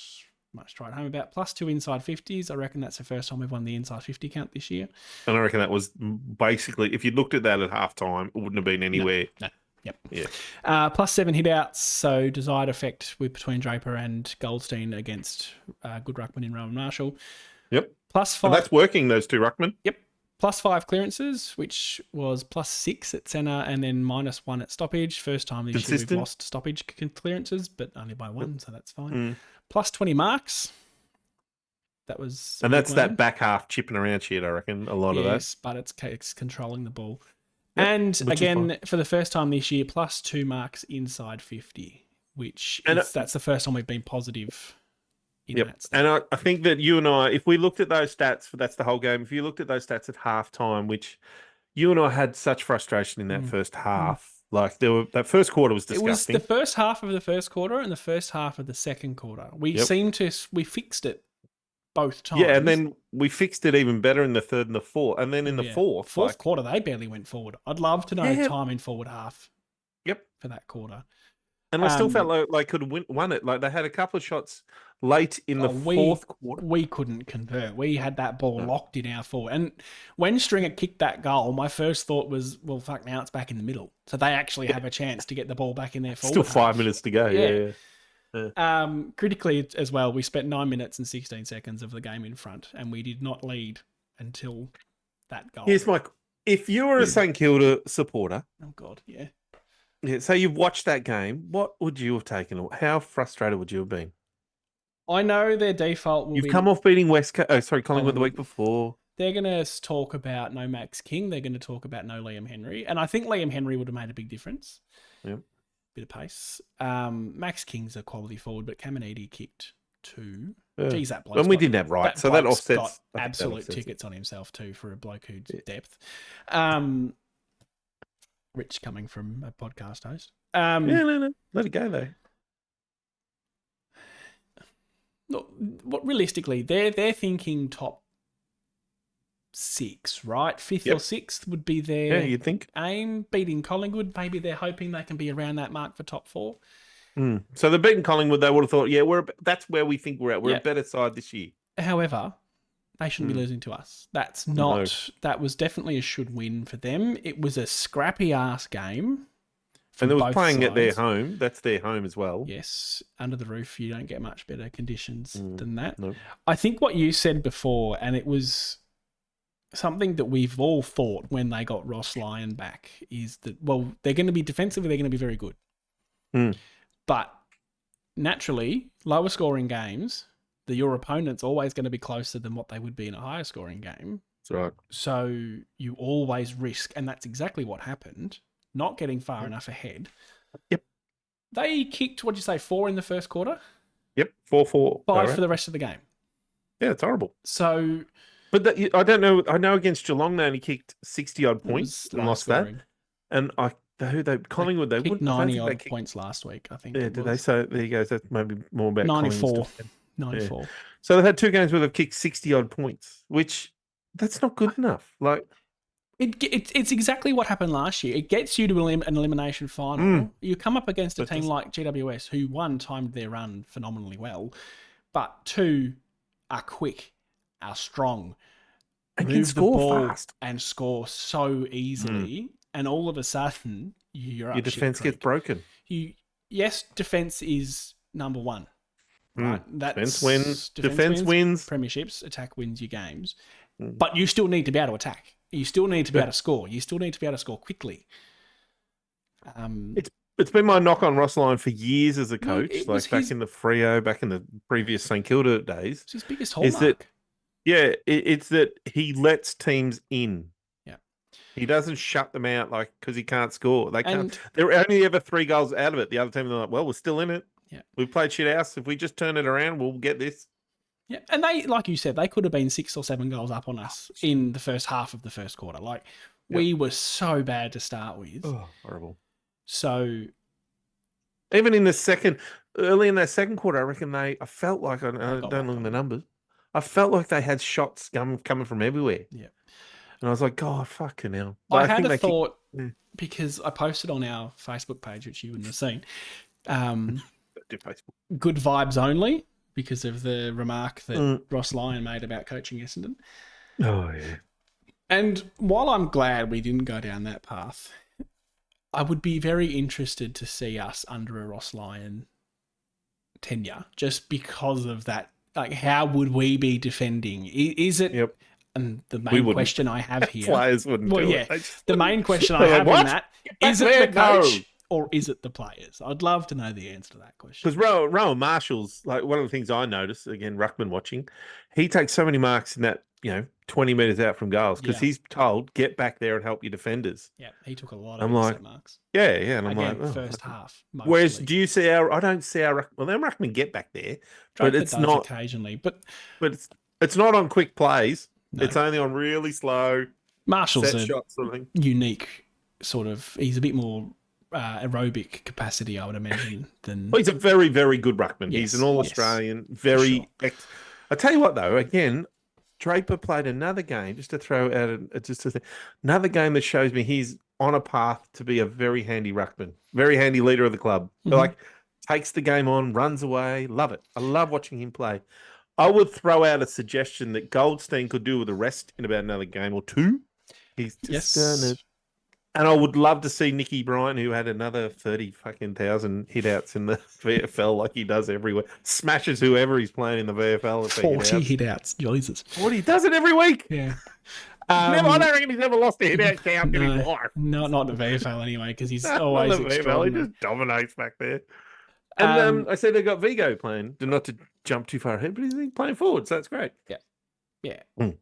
much to write home about. Plus 2 inside 50s. I reckon that's the first time we've won the inside 50 count this year. And I reckon that was basically, if you looked at that at halftime, it wouldn't have been anywhere. No. Yep. Yeah. Plus 7 hit-outs, so desired effect with between Draper and Goldstein against good ruckman in Rowan Marshall. Yep. Plus 5. And that's working, those two ruckmen. Yep. Plus 5 clearances, which was plus 6 at centre and then minus 1 at stoppage. First time this year we've lost stoppage clearances, but only by 1, so that's fine. Plus 20 marks. That was... And that's that back half chipping around shit, I reckon, a lot of that. Yes, but it's controlling the ball. Yep, and again, for the first time this year, plus 2 marks inside 50, that's the first time we've been positive in that stat. And I think that you and I, if we looked at those stats, that's the whole game, if you looked at those stats at halftime, which you and I had such frustration in that first half, like that first quarter was disgusting. It was the first half of the first quarter and the first half of the second quarter. We fixed it both times. Yeah, and then we fixed it even better in the third and the fourth. And then in the fourth quarter, they barely went forward. I'd love to know time in forward half. Yep. For that quarter. And I still felt like they could have won it. Like they had a couple of shots late in the fourth quarter. We couldn't convert. We had that ball locked in our forward. And when Stringer kicked that goal, my first thought was, well, fuck, now it's back in the middle. So they actually have a chance to get the ball back in their forward. Still 5 minutes to go. Yeah. Critically as well, we spent 9 minutes and 16 seconds of the game in front, and we did not lead until that goal. Here's my... If you were a St Kilda supporter... Oh, God, yeah. So you've watched that game. What would you have taken? How frustrated would you have been? I know their default will be... You've come off beating Collingwood the week before. They're going to talk about no Max King. They're going to talk about no Liam Henry. And I think Liam Henry would have made a big difference. Yep. Bit of pace. Max King's a quality forward, but Caminiti kicked 2. Geez, that bloke. And we didn't have right, so that offsets. Got absolute tickets on himself too for a bloke who's depth. Rich coming from a podcast host. No. Let it go though. Look, what realistically, they're thinking top 6, right? 5th or 6th would be their you'd think. aim. Beating Collingwood, maybe they're hoping they can be around that mark for top 4. So they're beating Collingwood. They would have thought, that's where we think we're at. We're a better side this year. However, they shouldn't be losing to us. That's not. No. That was definitely a should win for them. It was a scrappy ass game. And they was playing at their home. That's their home as well. Yes, under the roof, you don't get much better conditions than that. No. I think what you said before, and it was something that we've all thought when they got Ross Lyon back, is that, well, they're going to be defensively, they're going to be very good. But naturally, lower scoring games, your opponent's always going to be closer than what they would be in a higher scoring game. That's right. So you always risk, and that's exactly what happened, not getting far enough ahead. Yep. They kicked, 4 in the first quarter? Yep, 4-4. 5 for the rest of the game. Yeah, it's horrible. So... But I don't know. I know against Geelong they only kicked 60-odd points and lost that. And Collingwood, they kicked wouldn't... 90-odd points last week, I think. Yeah, did they? So there you go. That's maybe more about 94. 94. Yeah. So they've had 2 games where they've kicked 60-odd points, which that's not good enough. Like... It's exactly what happened last year. It gets you to an elimination final. You come up against a team like GWS, who 1, timed their run phenomenally well, but 2, are quick, are strong, and move can score fast and score so easily, and all of a sudden you're up. Your defense gets broken. Defense is number 1. Right? Defense wins. Defense wins. Premierships, attack wins your games, but you still need to be able to attack. You still need to be able to score. You still need to be able to score quickly. It's been my knock on Ross Lyon for years as a coach, back in the Freo, back in the previous St Kilda days. It's his biggest hallmark. It's that he lets teams in. Yeah, he doesn't shut them out because he can't score. They can't. They're only ever 3 goals out of it. The other team, they're like, well, we're still in it. Yeah, we played shit house. If we just turn it around, we'll get this. Yeah, and they, like you said, they could have been 6 or 7 goals up on us in the first half of the first quarter. We were so bad to start with. Oh, horrible. So, even in early in that second quarter, I reckon I felt like, I don't look at the numbers, I felt like they had shots coming from everywhere. Yeah. And I was like, God, fucking hell. I But had think a they thought Yeah. because I posted on our Facebook page, which you wouldn't have seen. Do Facebook. Good vibes only because of the remark that Mm. Ross Lyon made about coaching Essendon. Oh, yeah. And while I'm glad we didn't go down that path, I would be very interested to see us under a Ross Lyon tenure just because of that. Like, how would we be defending? Is it? Yep. And the We main wouldn't. question I have here. Players wouldn't Well, do yeah. it. They just The wouldn't. main question I They're like, have in "What? that back is it there, the coach no." or is it the players? I'd love to know the answer to that question. Because Rowan Marshall's like one of the things I noticed, again, Ruckman watching, he takes so many marks in that, 20 metres out from goals because Yeah. he's told, get back there and help your defenders. Yeah, he took a lot I'm of like, intercept marks. Yeah. And I'm Again, like, first half. Mostly. Whereas, do you see I don't see our Ruckman get back there, but Draper it's does not, occasionally, but it's not on quick plays. No. It's only on really slow Marshall's set a shots sort of thing. unique sort of. He's a bit more aerobic capacity, I would imagine, than. Well, he's a very, very good ruckman. Yes, He's an All-Australian. Very. sure. I tell you what, though, again, Draper played another game, just to throw out another game that shows me he's on a path to be a very handy ruckman, very handy leader of the club. Mhm. Like, takes the game on, runs away. Love it. I love watching him play. I would throw out a suggestion that Goldstein could do with the rest in about another game or two. He's just and I would love to see Nicky Bryant, who had another 30,000 hit outs in the VFL like he does everywhere. Smashes whoever he's playing in the VFL. 40 hit outs. Jesus. 40. He does it every week. Yeah. I don't reckon he's never lost a hit out count in his life. Not the VFL anyway, because he's Not always the VFL. He extraordinary. just dominates back there. And I said they got Vigo playing. Not to jump too far ahead, but he's playing forward, so that's great. Yeah. Mm.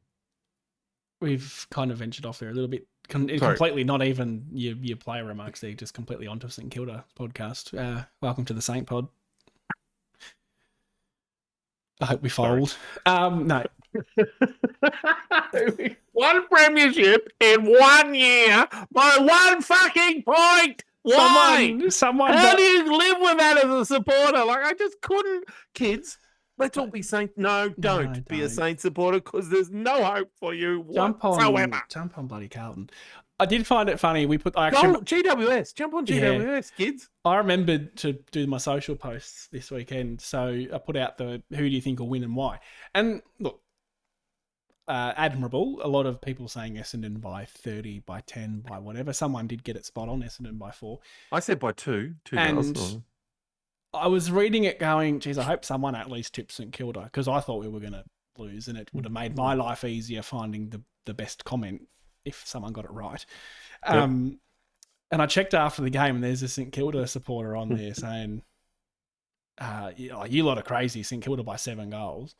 We've kind of ventured off there a little bit. Completely, not even your player remarks there, just completely onto St Kilda podcast. Welcome to the Saint Pod. I hope we fold. No. One premiership in 1 year by 1 fucking point. Why? Someone How do you live with that as a supporter? Like, I just couldn't. Kids, let's all be Saints. No, don't be a Saints supporter because there's no hope for you whatsoever. Jump on bloody Carlton. I did find it funny. GWS. Jump on GWS, kids. I remembered to do my social posts this weekend, so I put out the who do you think will win and why. And look, admirable. A lot of people saying Essendon by 30, by 10, by whatever. Someone did get it spot on, Essendon by 4. I said by 2. And I was reading it going, geez, I hope someone at least tips St Kilda because I thought we were going to lose and it would have made my life easier finding the best comment if someone got it right. And I checked after the game and there's a St Kilda supporter on there saying, you lot are crazy, St Kilda by 7 goals.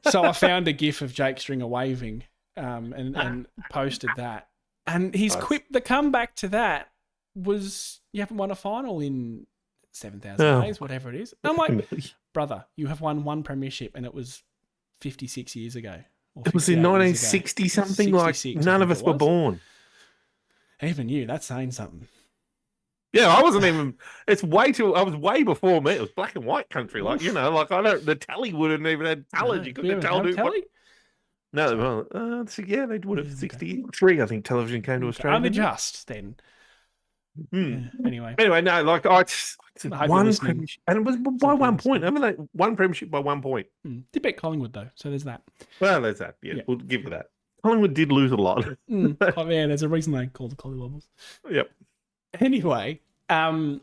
So I found a gif of Jake Stringer waving and posted that. And his quip, the comeback to that was, you haven't won a final in 7,000 days, whatever it is. And I'm like, brother, you have won 1 premiership and it was 56 years ago. It was in 1960 something, like none of us were born. Even you, that's saying something. Yeah, I wasn't even. I was way before me. It was black and white country, the tally wouldn't even had colours. You couldn't tell. Tally? No, yeah, they would have 63. I think television came to Australia. Only just then. Anyway, no, like I one premiership, and it was by 1 point. I mean, like 1 premiership by 1 point. Did beat Collingwood though, so there's that. Well, there's that. Yeah, we'll give you that. Collingwood did lose a lot. There's a reason they called the Collywobbles. Yep. Anyway, I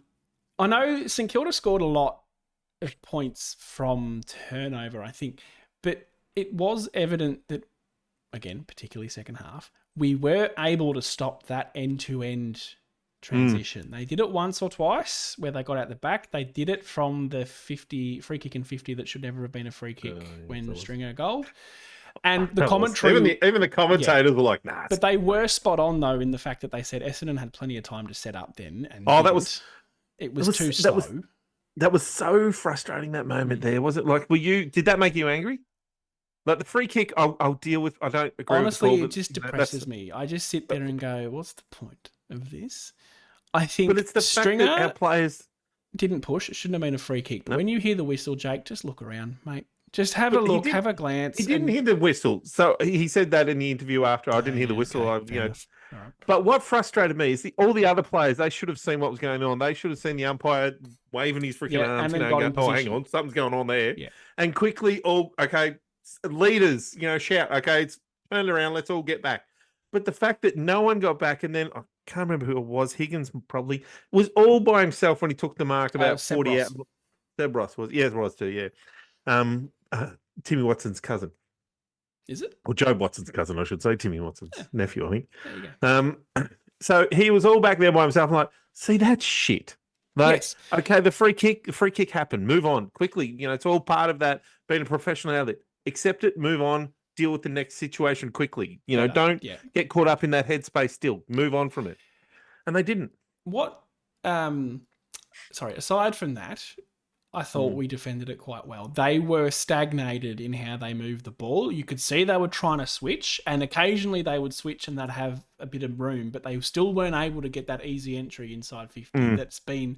know St Kilda scored a lot of points from turnover, I think, but it was evident that, again, particularly second half, we were able to stop that end-to-end transition. They did it once or twice where they got out the back. They did it from the free kick in 50 that should never have been a free kick when Stringer goaled. And the commentary... Even the commentators were like, nah. But they were spot on, though, in the fact that they said Essendon had plenty of time to set up then. And it was too slow. That was so frustrating, that moment there. Was it like, did that make you angry? Like the free kick, I'll deal with. I don't agree Honestly, with the call, it just depresses me. I just sit there and go, what's the point of this? I think but it's the Stringer fact that our players didn't push. It shouldn't have been a free kick. But when you hear the whistle, Jake, just look around, mate. Just have a But he look, did- have a glance. He didn't and- hear the whistle. So he said that in the interview after. I didn't hear the yeah, whistle. okay, fair I, enough. All right. But what frustrated me is all the other players, they should have seen what was going on. They should have seen the umpire waving his freaking Yeah, arms, and then got in going, oh, hang position. on, something's going on there. Yeah. And quickly, leaders, shout, okay, it's turned around, let's all get back. But the fact that no one got back, and then I can't remember who it was, Higgins probably, was all by himself when he took the mark about Seb 40 Ross. out. Seb Ross was, yeah, it was too, yeah. Timmy Watson's cousin. Is it? Or Joe Watson's cousin, I should say, Timmy Watson's nephew, I think. There you go. So he was all back there by himself. I'm like, see, that's shit. Like, Yes. okay, the free kick happened. Move on quickly. It's all part of that being a professional outlet. Accept it, move on, deal with the next situation quickly. Don't get caught up in that headspace still. Move on from it. And they didn't. What? Aside from that, I thought we defended it quite well. They were stagnated in how they moved the ball. You could see they were trying to switch, and occasionally they would switch and they'd have a bit of room, but they still weren't able to get that easy entry inside 50 that's been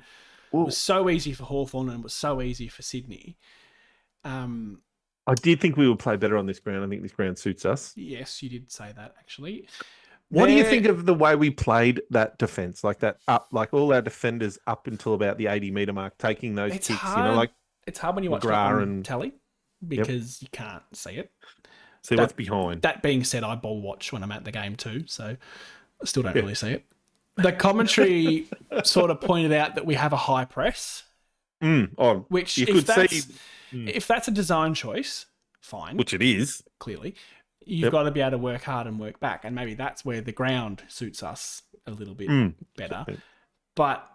was so easy for Hawthorn and was so easy for Sydney. I did think we would play better on this ground. I think this ground suits us. Yes, you did say that, actually. What do you think of the way we played that defense, like that up, like all our defenders up until about the 80-meter mark, taking those kicks? Hard. It's hard when you watch it McGrath on and telly because you can't see it. See what's behind. That being said, I ball watch when I'm at the game too, so I still don't really see it. The commentary sort of pointed out that we have a high press, which you could see. If that's a design choice, fine. Which it is. Clearly. You've got to be able to work hard and work back. And maybe that's where the ground suits us a little bit better. But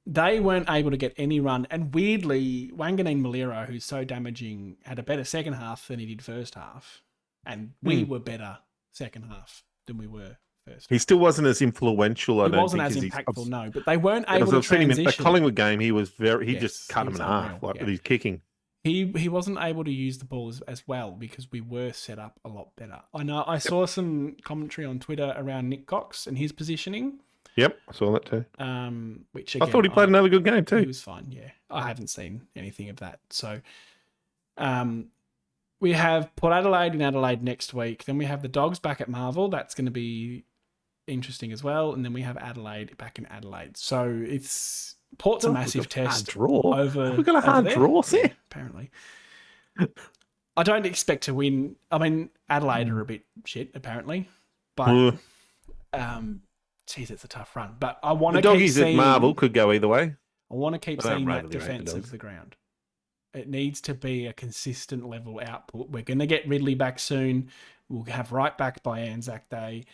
they weren't able to get any run. And weirdly, Wanganeen Malero, who's so damaging, had a better second half than he did first half. And we were better second half than we were first. He still wasn't as influential, I don't think. He wasn't as impactful, no. But they weren't able to transition. In the Collingwood game, he was he just cut him in half with his kicking. He wasn't able to use the ball as well because we were set up a lot better. I know I saw some commentary on Twitter around Nick Cox and his positioning. Yep, I saw that too. Which again, I thought he played another good game too. He was fine, yeah. I haven't seen anything of that. So we have Port Adelaide in Adelaide next week. Then we have the Dogs back at Marvel. That's going to be interesting as well. And then we have Adelaide back in Adelaide. So it's... Port's a massive test. We've got a hard draw, see? Apparently. I don't expect to win. I mean, Adelaide are a bit shit, apparently. But, it's a tough run. But I want to keep Doggies seeing... at Marvel could go either way. I want to keep seeing that defence of the ground. It needs to be a consistent level output. We're going to get Ridley back soon. We'll have right back by Anzac Day.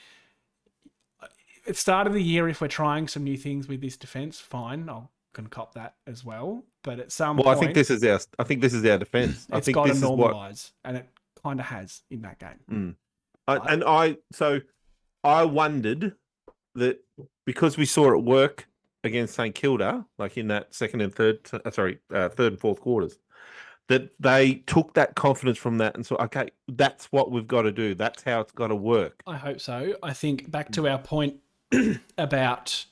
At the start of the year, if we're trying some new things with this defence, fine, I can cop that as well. But at some point, I think this is our defence. It's got to normalise, and it kind of has in that game. I wondered that because we saw it work against St Kilda, like in that third and fourth quarters, that they took that confidence from that and so, okay, that's what we've got to do. That's how it's got to work. I hope so. I think back to our point about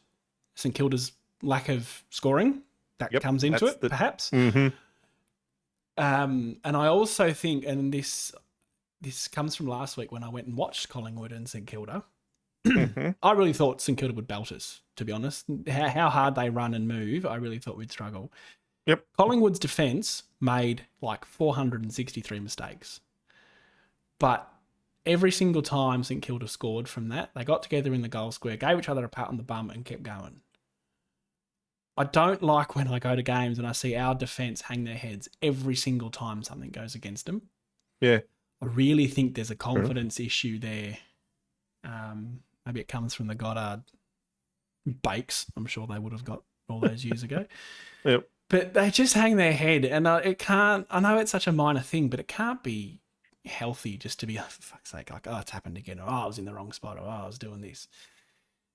St Kilda's lack of scoring, that comes into it, perhaps. Mm-hmm. And I also think, and this comes from last week when I went and watched Collingwood and St Kilda, I really thought St Kilda would belt us, to be honest. How hard they run and move, I really thought we'd struggle. Yep. Collingwood's defence made like 463 mistakes. But every single time St Kilda scored from that, they got together in the goal square, gave each other a pat on the bum and kept going. I don't like when I go to games and I see our defence hang their heads every single time something goes against them. Yeah. I really think there's a confidence issue there. Maybe it comes from the Goddard bakes. I'm sure they would have got all those years ago. Yep. But they just hang their head, and it can't. I know it's such a minor thing, but it can't be healthy just to be, oh, for fuck's sake, like, oh, it's happened again, or oh, I was in the wrong spot, or oh, I was doing this.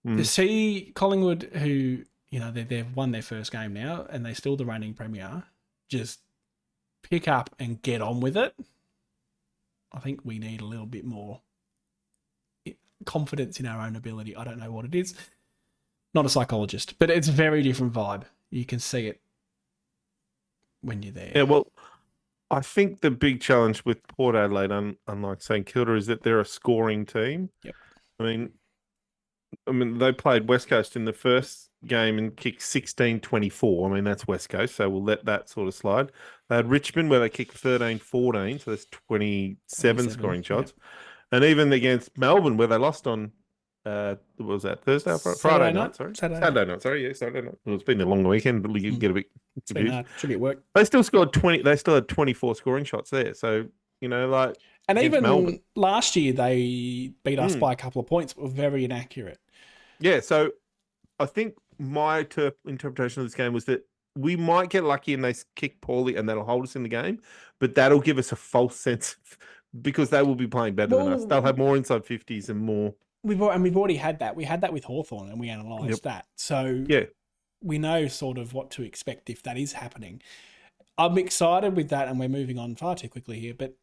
To see Collingwood, who, you know, they've won their first game now, and they're still the reigning premier, just pick up and get on with it. I think we need a little bit more confidence in our own ability. I don't know what it is. Not a psychologist, but it's a very different vibe. You can see it when you're there. Yeah, well, I think the big challenge with Port Adelaide, unlike St Kilda, is that they're a scoring team. Yep. I mean, they played West Coast in the first game and kicked 16-24. I mean, that's West Coast, so we'll let that sort of slide. They had Richmond where they kicked 13-14, so that's 27 scoring shots. Yep. And even against Melbourne where they lost on, what was that, Thursday or Friday night? Sorry. Saturday night, sorry. Yeah, Saturday night. Well, it's been a long weekend, but you get a bit confused. Should be at work. They still scored 20. They still had 24 scoring shots there. So, like... And even Melbourne. last year, they beat us by a couple of points, but were very inaccurate. Yeah, so I think my interpretation of this game was that we might get lucky and they kick poorly and that'll hold us in the game, but that'll give us a false sense because they will be playing better than us. They'll have more inside 50s and more. We've already had that. We had that with Hawthorn and we analysed that. So we know sort of what to expect if that is happening. I'm excited with that, and we're moving on far too quickly here, but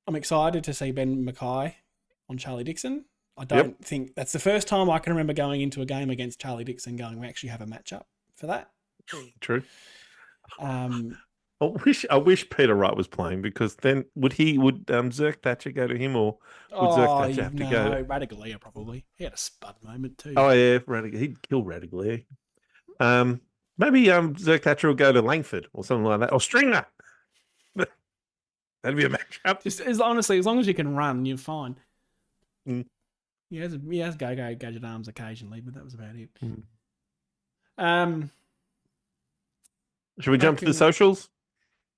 I'm excited to see Ben Mackay on Charlie Dixon. I don't think that's the first time I can remember going into a game against Charlie Dixon going, we actually have a matchup for that. True. I wish Peter Wright was playing, because then would Zerk Thatcher go to him, or would Zerk Thatcher have to go? No, Radaglia probably. He had a spud moment too. Oh yeah, he'd kill Radaglia. Maybe Zerk Thatcher will go to Langford or something like that, or Stringer. That'd be a matchup. Just as long as you can run, you're fine. Mm. He has gadget arms occasionally, but that was about it. Should we jump to the socials?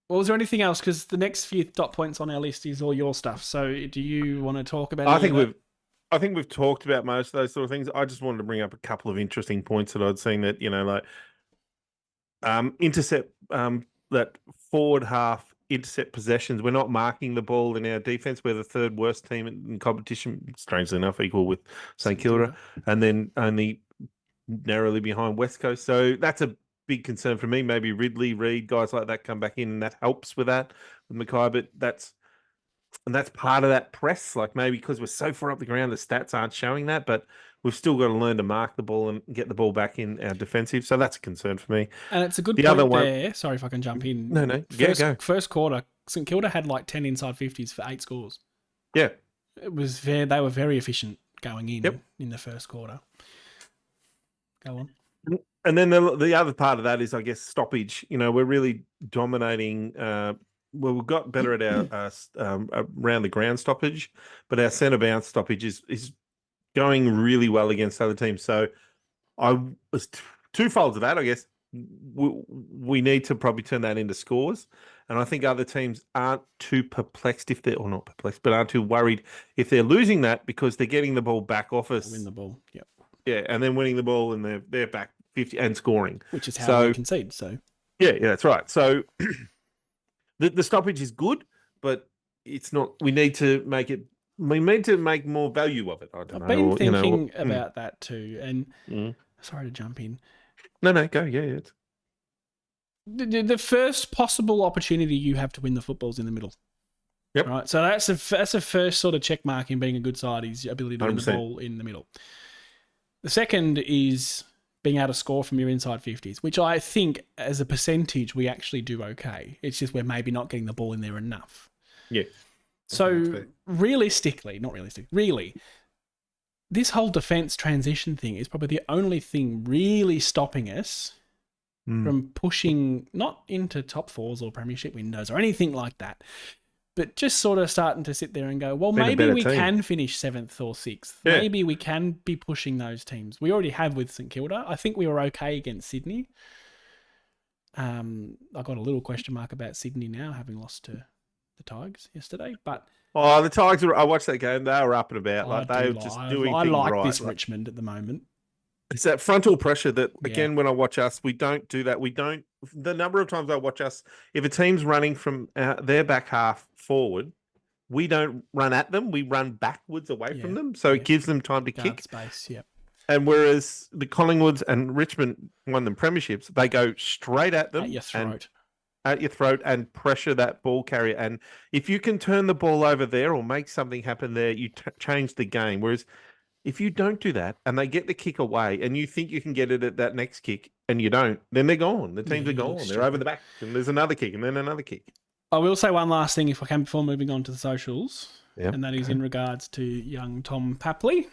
Well, was there anything else? Because the next few dot points on our list is all your stuff. So, do you want to talk about? I think we've talked about most of those sort of things. I just wanted to bring up a couple of interesting points that I'd seen that intercept that forward half intercept possessions. We're not marking the ball in our defense. We're the third worst team in competition, strangely enough, equal with St Kilda, and then only narrowly behind West Coast. So that's a big concern for me. Maybe Ridley, Reed, guys like that come back in, and that helps with that with Mackay. But that's part of that press. Like, maybe because we're so far up the ground, the stats aren't showing that, but we've still got to learn to mark the ball and get the ball back in our defensive. So that's a concern for me. And it's a good point there. Sorry if I can jump in. No. Go. First quarter, St Kilda had like 10 inside 50s for 8 scores. Yeah. They were very efficient going in the first quarter. Go on. And then the other part of that is, I guess, stoppage. We're really dominating. We've got better at our around the ground stoppage, but our centre bounce stoppage is going really well against other teams. So I was twofold to that, I guess. We need to probably turn that into scores. And I think other teams aren't too perplexed not perplexed, but aren't too worried if they're losing that, because they're getting the ball back off us. Win the ball, yep. Yeah, and then winning the ball, and they're back 50 and scoring. Which is how we concede, so. Yeah, that's right. So the stoppage is good, but it's not. We need to make more value of it. I don't know. I've been thinking about that too, and sorry to jump in. No, go. Yeah. The first possible opportunity you have to win the football's in the middle. Yep. Right. So that's a first sort of check mark in being a good side, is your ability to win the 100%. ball in the middle. The second is being able to score from your inside 50s, which I think as a percentage we actually do okay. It's just we're maybe not getting the ball in there enough. Yeah. So really, this whole defense transition thing is probably the only thing really stopping us from pushing, not into top fours or premiership windows or anything like that, but just sort of starting to sit there and go, well, maybe we can finish 7th or 6th. Yeah. Maybe we can be pushing those teams. We already have with St Kilda. I think we were okay against Sydney. I got a little question mark about Sydney now, having lost to the Tigers yesterday. But the Tigers, I watched that game. They were up and about. They were just doing things right. I like this Richmond at the moment. It's that frontal pressure that, again, when I watch us, we don't do that. The number of times I watch us, if a team's running from their back half forward, we don't run at them. We run backwards away from them. So it gives them time to kick. Space, yeah. And whereas the Collingwoods and Richmond won them premierships, they go straight at them. At your throat and pressure that ball carrier. And if you can turn the ball over there or make something happen there, you change the game. Whereas if you don't do that and they get the kick away and you think you can get it at that next kick and you don't, then they're gone. The teams are gone. They're over the back and there's another kick and then another kick. I will say one last thing if I can before moving on to the socials, Yep. and that is in regards to young Tom Papley,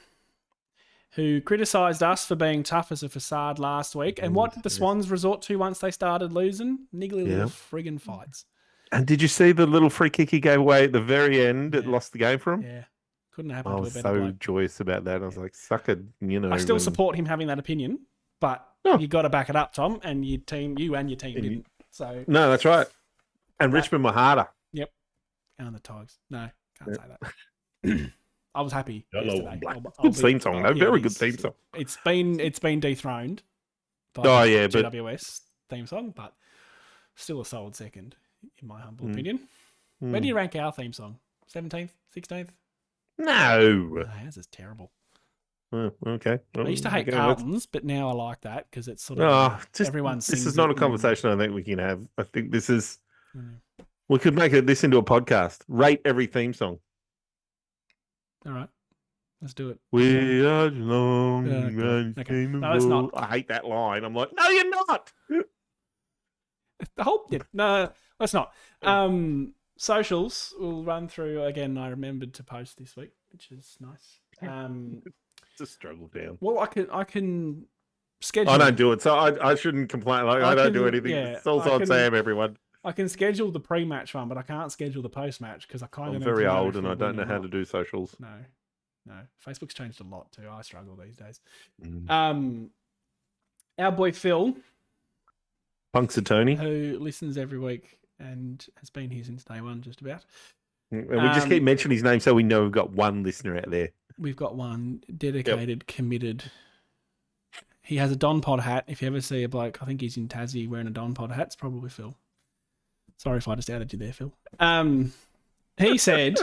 who criticised us for being tough as a facade last week. And what did the Swans resort to once they started losing? Niggly little friggin' fights. And did you see the little free kick he gave away at the very end? It lost the game for him. Yeah. Couldn't happen I to a was better so bloke. joyous about that. I was like, suck it, I still support him having that opinion, but you got to back it up, Tom, and you and your team didn't. So no, that's right. And Richmond were harder. Yep. And the Tigers. No, can't say that. I was happy yesterday. Good theme song, though. Very good theme song. It's been dethroned by the GWS theme song, but still a solid second, in my humble opinion. Where do you rank our theme song? 17th? 16th? No. Ours is terrible. Oh, okay. I used to hate Carlton's, but now I like that because it's sort of everyone sings. This is not a conversation I think we can have. I think this is... We could make this into a podcast. Rate every theme song. All right. Let's do it. We are long. Okay. No, it's not. I hate that line. I'm like, no, you're not. The whole... No, let's not. Socials, we'll run through. Again, I remembered to post this week, which is nice. It's a struggle down. Well, I can schedule... I don't do it, so I shouldn't complain. I don't do anything. Yeah, it's also on Sam, everyone. I can schedule the pre-match one, but I can't schedule the post-match because I kind of... I'm very old and I don't know how to do socials. No. Facebook's changed a lot too. I struggle these days. Our boy Phil... Punxsutawney, who listens every week and has been here since day one, just about. And we just keep mentioning his name so we know we've got one listener out there. We've got one dedicated, committed. He has a Don Pod hat. If you ever see a bloke, I think he's in Tassie wearing a Don Pod hat, it's probably Phil. Sorry if I just outed you there, Phil. He said,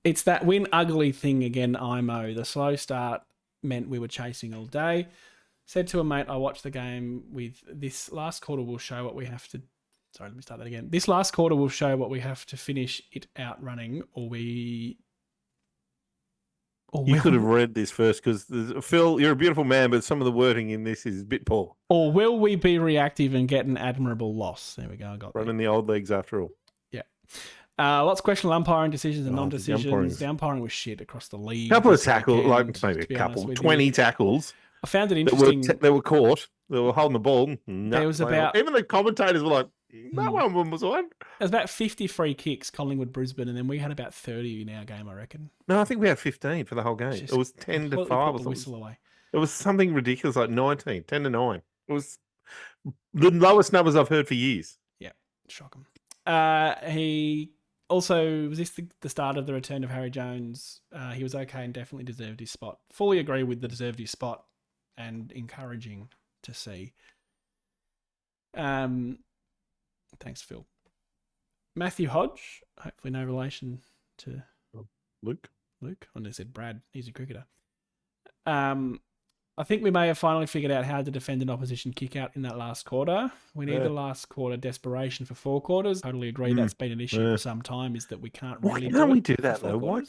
it's that win ugly thing again, IMO. The slow start meant we were chasing all day. Said to a mate, I watched the game with this last quarter will show what we have to... Sorry, let me start that again. This last quarter will show what we have to finish it out running, or we... You could have read this first because, Phil, you're a beautiful man, but some of the wording in this is a bit poor. Or will we be reactive and get an admirable loss? There we go. I got running the old legs after all. Yeah. Lots of questionable umpiring decisions and non-decisions. The umpiring was shit across the league. A couple of tackles, like maybe a couple, 20 tackles. I found it interesting. They were caught. They were holding the ball. There was about... Even the commentators were like, that one was on. There was about 50 free kicks, Collingwood, Brisbane, and then we had about 30 in our game, I reckon. No, I think we had 15 for the whole game. It was 10 to 5 or something. Whistle away. It was something ridiculous, like 19, 10 to 9. It was the lowest numbers I've heard for years. Yeah, shocking. He also, was this the start of the return of Harry Jones? He was okay and definitely deserved his spot. Fully agree with the deserved his spot and encouraging to see. Thanks, Phil. Matthew Hodge, hopefully no relation to Luke. I just said Brad. He's a cricketer. I think we may have finally figured out how to defend an opposition kick out in that last quarter. We need the last quarter desperation for 4 quarters. Totally agree. That's been an issue for some time. Is that we can't really. Why can't we do that though? Why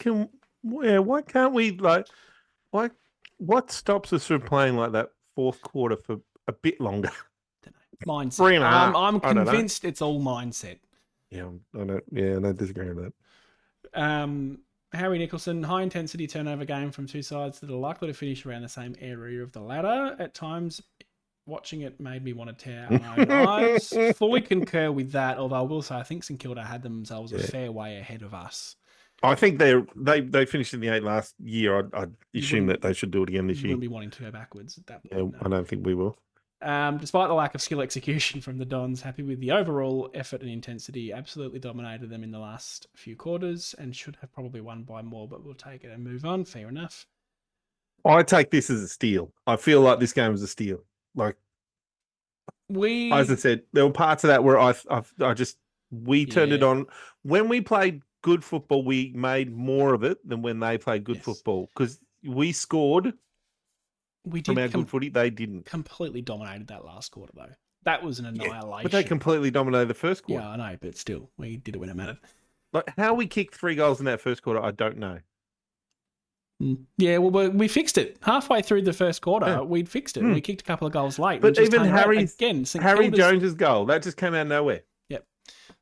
can't we like? What stops us from playing like that fourth quarter for a bit longer? Mindset. I'm convinced it's all mindset. Yeah, I don't disagree with that. Harry Nicholson, high intensity turnover game from two sides that are likely to finish around the same area of the ladder. At times, watching it made me want to tear my own eyes. Fully concur with that, although I will say I think St Kilda had themselves a fair way ahead of us. I think they finished in the 8 last year. I'd assume that they should do it again this year. You wouldn't be wanting to go backwards at that point. Yeah, no. I don't think we will. Despite the lack of skill execution from the Dons, happy with the overall effort and intensity. Absolutely dominated them in the last few quarters and should have probably won by more, but we'll take it and move on. Fair enough. I take this as a steal. I feel like this game was a steal. Like as I said, there were parts of that where we turned it on. When we played good football, we made more of it than when they played good football because we scored. We did from our good footy. They didn't. Completely dominated that last quarter, though. That was an annihilation. But they completely dominated the first quarter. Yeah, I know, but still, we did it when it mattered. Like how we kicked 3 goals in that first quarter, I don't know. Yeah, well, we fixed it halfway through the first quarter. We'd fixed it. We kicked a couple of goals late. But even Harry Jones's goal, that just came out of nowhere. Yep,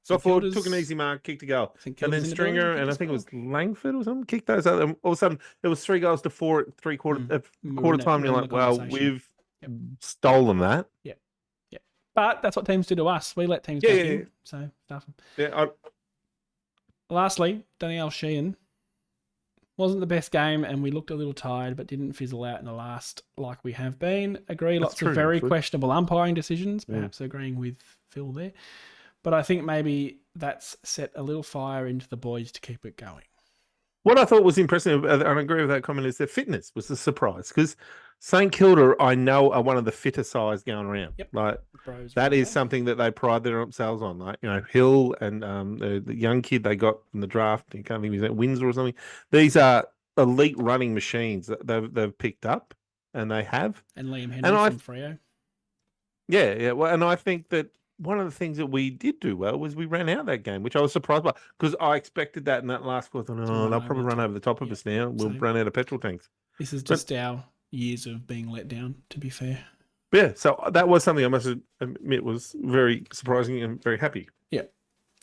So Got forward, Kilda's- took an easy mark, kicked a goal. I think And then Kilda's in the building to Stringer, kick and I as think it well. was Langford or something, kicked those out. All of a sudden, it was 3 goals to 4 at quarter We're in time. And you're the like, well, conversation. we've stolen that. Yeah. But that's what teams do to us. We let teams Yeah, back yeah, in. yeah. So stuff 'em. Yeah, Lastly, Danielle Sheehan wasn't the best game, and we looked a little tired, but didn't fizzle out in the last like we have been. Agree, That's lots true, of very actually. questionable umpiring decisions. Perhaps agreeing with Phil there, but I think maybe that's set a little fire into the boys to keep it going. What I thought was impressive, and I agree with that comment, is their fitness was a surprise because St Kilda, I know, are one of the fitter sides going around. Yep. Like Bros, that well is done. something that they pride themselves on. Like Hill and the young kid they got in the draft, I can't think of his name, Windsor or something. These are elite running machines that they've picked up, and they have. And Liam Henry And I- from Freo. Yeah. Well, and I think that one of the things that we did do well was we ran out that game, which I was surprised by because I expected that in that last quarter. run They'll over probably the run top. over the top of Yeah, us now. We'll same. run out of petrol tanks. This is just our years of being let down, to be fair. Yeah, so that was something I must admit was very surprising and very happy.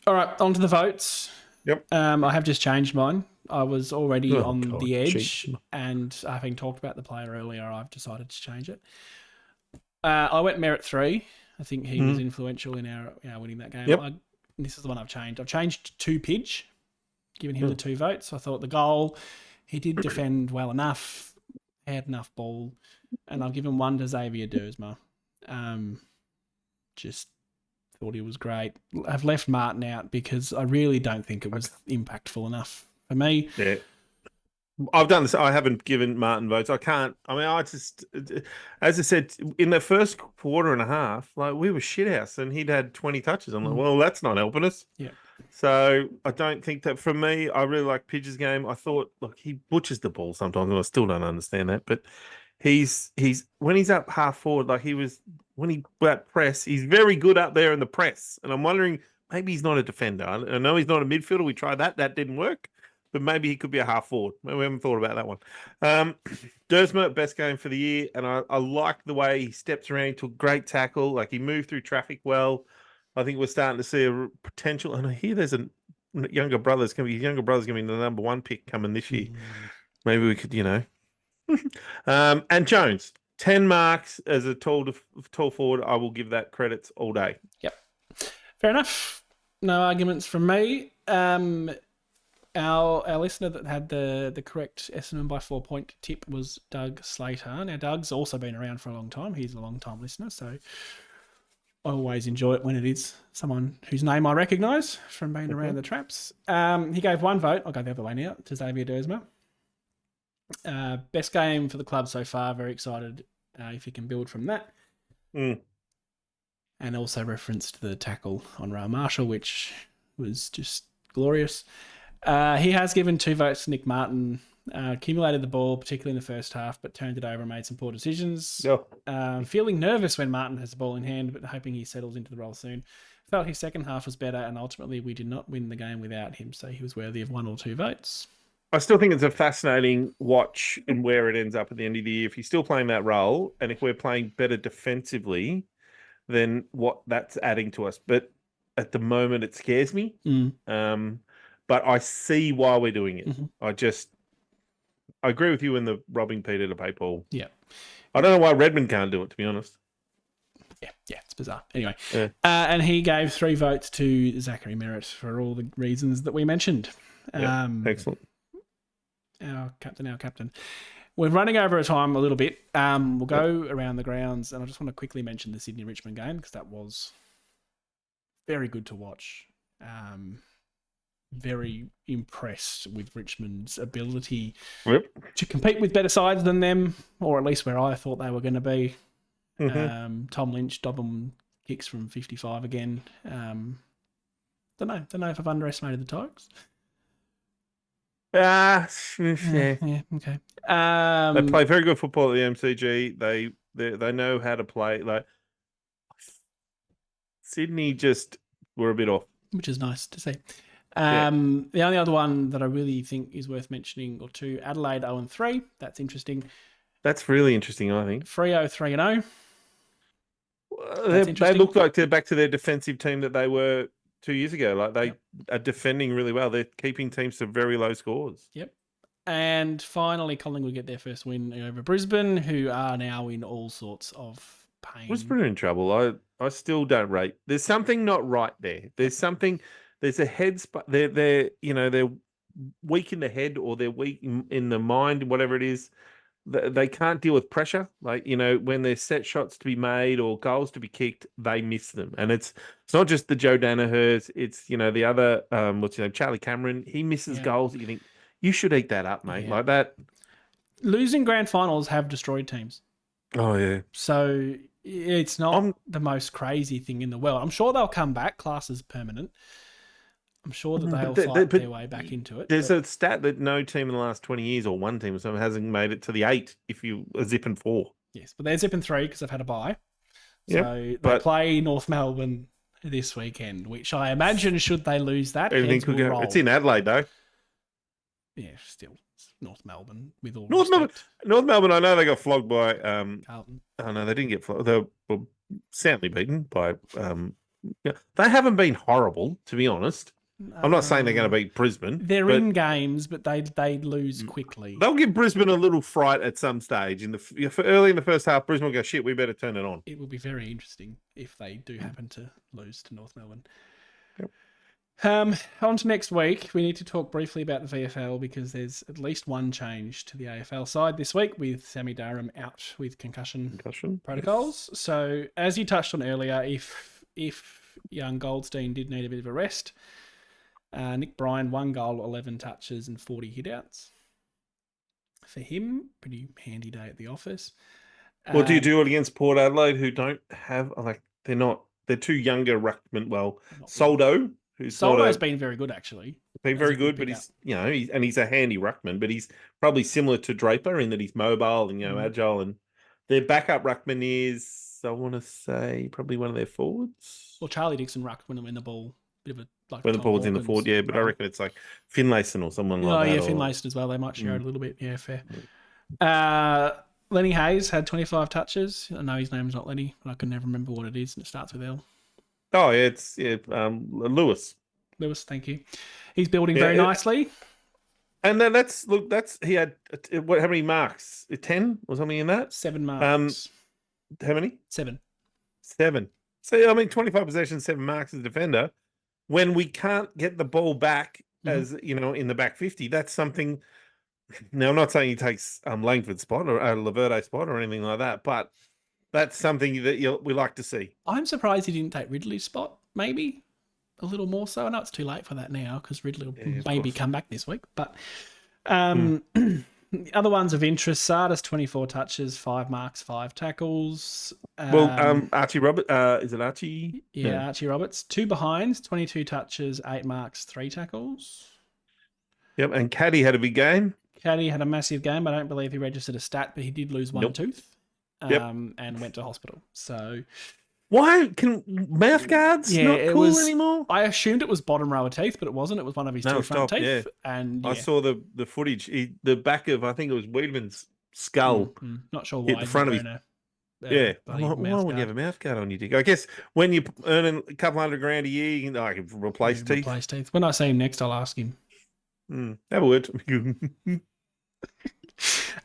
All right, on to the votes. Yep. I have just changed mine. I was already Oh, on God, the edge, cheap. and having talked about the player earlier, I've decided to change it. I went Merritt 3. I think he was influential in our winning that game. Yep. This is the one I've changed. I've changed to Pidge, giving him the 2 votes. I thought the goal, he did defend well enough, had enough ball, and I'll give him 1 to Xavier Duursma. Just thought he was great. I've left Martin out because I really don't think it was impactful enough for me. Yeah. I've done this. I haven't given Martin votes. I can't. I mean, I just, as I said, in the first quarter and a half, like we were shithouse and he'd had 20 touches. I'm like, well, that's not helping us. Yeah. So I don't think that for me, I really like Pidge's game. I thought, look, he butchers the ball sometimes, and I still don't understand that. But he's when he's up half forward, like he was when he that press, he's very good up there in the press. And I'm wondering, maybe he's not a defender. I know he's not a midfielder. We tried that. That didn't work. But maybe he could be a half forward. We haven't thought about that one. Duursma, best game for the year. And I like the way he steps around. He took great tackle. Like he moved through traffic well. I think we're starting to see a potential. And I hear there's a younger brother's going to be the number 1 pick coming this year. Maybe we could, and Jones, 10 marks as a tall forward. I will give that credits all day. Yep. Fair enough. No arguments from me. Our listener that had the correct Essendon by 4-point tip was Doug Slater. Now, Doug's also been around for a long time. He's a long-time listener, so I always enjoy it when it is someone whose name I recognise from being around the traps. He gave 1 vote. I'll go the other way now, to Xavier Duursma. Best game for the club so far. Very excited if he can build from that. And also referenced the tackle on Rail Marshall, which was just glorious. He has given 2 votes to Nick Martin. Accumulated the ball, particularly in the first half, but turned it over and made some poor decisions. Feeling nervous when Martin has the ball in hand, but hoping he settles into the role soon. Felt his second half was better, and ultimately we did not win the game without him, so he was worthy of 1 or 2 votes. I still think it's a fascinating watch and where it ends up at the end of the year. If he's still playing that role, and if we're playing better defensively, then what that's adding to us. But at the moment, it scares me. But I see why we're doing it. I agree with you in the robbing Peter to pay Paul. Yeah. I don't know why Redmond can't do it, to be honest. Yeah, it's bizarre. Anyway, and he gave 3 votes to Zachary Merritt for all the reasons that we mentioned. Excellent. Our captain. We're running over time a little bit. We'll go around the grounds, and I just want to quickly mention the Sydney-Richmond game because that was very good to watch. Very impressed with Richmond's ability to compete with better sides than them, or at least where I thought they were going to be. Tom Lynch, Dobbin kicks from 55 again. Don't know if I've underestimated the Tigers. Yeah. Okay. They play very good football at the MCG. They know how to play. Like Sydney just were a bit off, which is nice to see. The only other one that I really think is worth mentioning, or 2, Adelaide 0-3. That's interesting. That's really interesting, I think. Freo 3-0. They look like they're back to their defensive team that they were 2 years ago. Like they are defending really well. They're keeping teams to very low scores. Yep. And finally, Collingwood get their first win over Brisbane, who are now in all sorts of pain. Brisbane are in trouble. I still don't rate. There's something not right there. There's a head spot. They're weak in the head or they're weak in the mind, whatever it is. They can't deal with pressure. Like, when there's set shots to be made or goals to be kicked, they miss them. And it's not just the Joe Danaher's. It's, the other, Charlie Cameron. He misses goals that you think, you should eat that up, mate. Like that. Losing grand finals have destroyed teams. Oh, yeah. So it's not the most crazy thing in the world. I'm sure they'll come back. Class is permanent. I'm sure that they'll fight their way back into it. There's a stat that no team in the last 20 years or one team or something hasn't made it to the 8 if you are zipping 4. Yes, but they're zipping 3 because they've had a bye. So they play North Melbourne this weekend, which I imagine should they lose that, heads will roll. It's in Adelaide, though. Yeah, still. It's North Melbourne, with all North Melbourne, I know they got flogged by... Carlton. Oh, no, they didn't get flogged. They were soundly beaten by... They haven't been horrible, to be honest. I'm not saying they're going to beat Brisbane. They're in games, but they lose quickly. They'll give Brisbane a little fright at some stage. Early in the first half, Brisbane will go, shit, we better turn it on. It will be very interesting if they do happen to lose to North Melbourne. Yep. On to next week. We need to talk briefly about the VFL because there's at least one change to the AFL side this week with Sammy Durham out with concussion protocols. Yes. So as you touched on earlier, if young Goldstein did need a bit of a rest, Nick Bryan, 1 goal, 11 touches and 40 hitouts. For him, pretty handy day at the office. What do you do it against Port Adelaide, who don't have, they're two younger ruckmen. Well, Soldo, Soldo's been very good, actually. Been very good, but he's a handy ruckman, but he's probably similar to Draper in that he's mobile and, agile. And their backup ruckman is, I want to say, probably one of their forwards. Well, Charlie Dixon ruckman when the ball... when the ball's in the forward, but I reckon it's like Finlayson or someone like that. Oh, yeah, Finlayson as well. They might share it a little bit. Yeah, fair. Lenny Hayes had 25 touches. I know his name's not Lenny, but I can never remember what it is, and it starts with L. Oh, yeah, it's Lewis. Lewis, thank you. He's building very nicely. And then he had, how many marks? 10 or something in that? 7 marks. How many? 7. 7. So, 25 possessions, 7 marks as a defender. When we can't get the ball back, as in the back 50, that's something. Now, I'm not saying he takes Langford's spot or Laverde's spot or anything like that, but that's something that we like to see. I'm surprised he didn't take Ridley's spot, maybe a little more so. I know it's too late for that now because Ridley will maybe come back this week, but other ones of interest: Sardis, 24 touches, 5 marks, 5 tackles. Archie Roberts, is it Archie? Yeah, Archie Roberts, 2 behinds, 22 touches, 8 marks, 3 tackles. Yep, and Caddy had a big game. Caddy had a massive game. I don't believe he registered a stat, but he did lose one tooth and went to hospital. So... Why can mouth guards not cool anymore? I assumed it was bottom row of teeth, but it wasn't. It was one of his 2 front teeth. Yeah. And I saw the footage. The back of, I think it was Wiedemann's skull. Not sure why. Hit the front of his. Why would you have a mouth guard on your dick? I guess when you're earning a couple $100,000 a year, you can replace teeth. Replace teeth. When I see him next, I'll ask him. Have a word.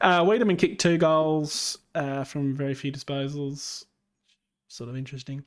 Wiedemann kicked 2 goals from very few disposals. Sort of interesting.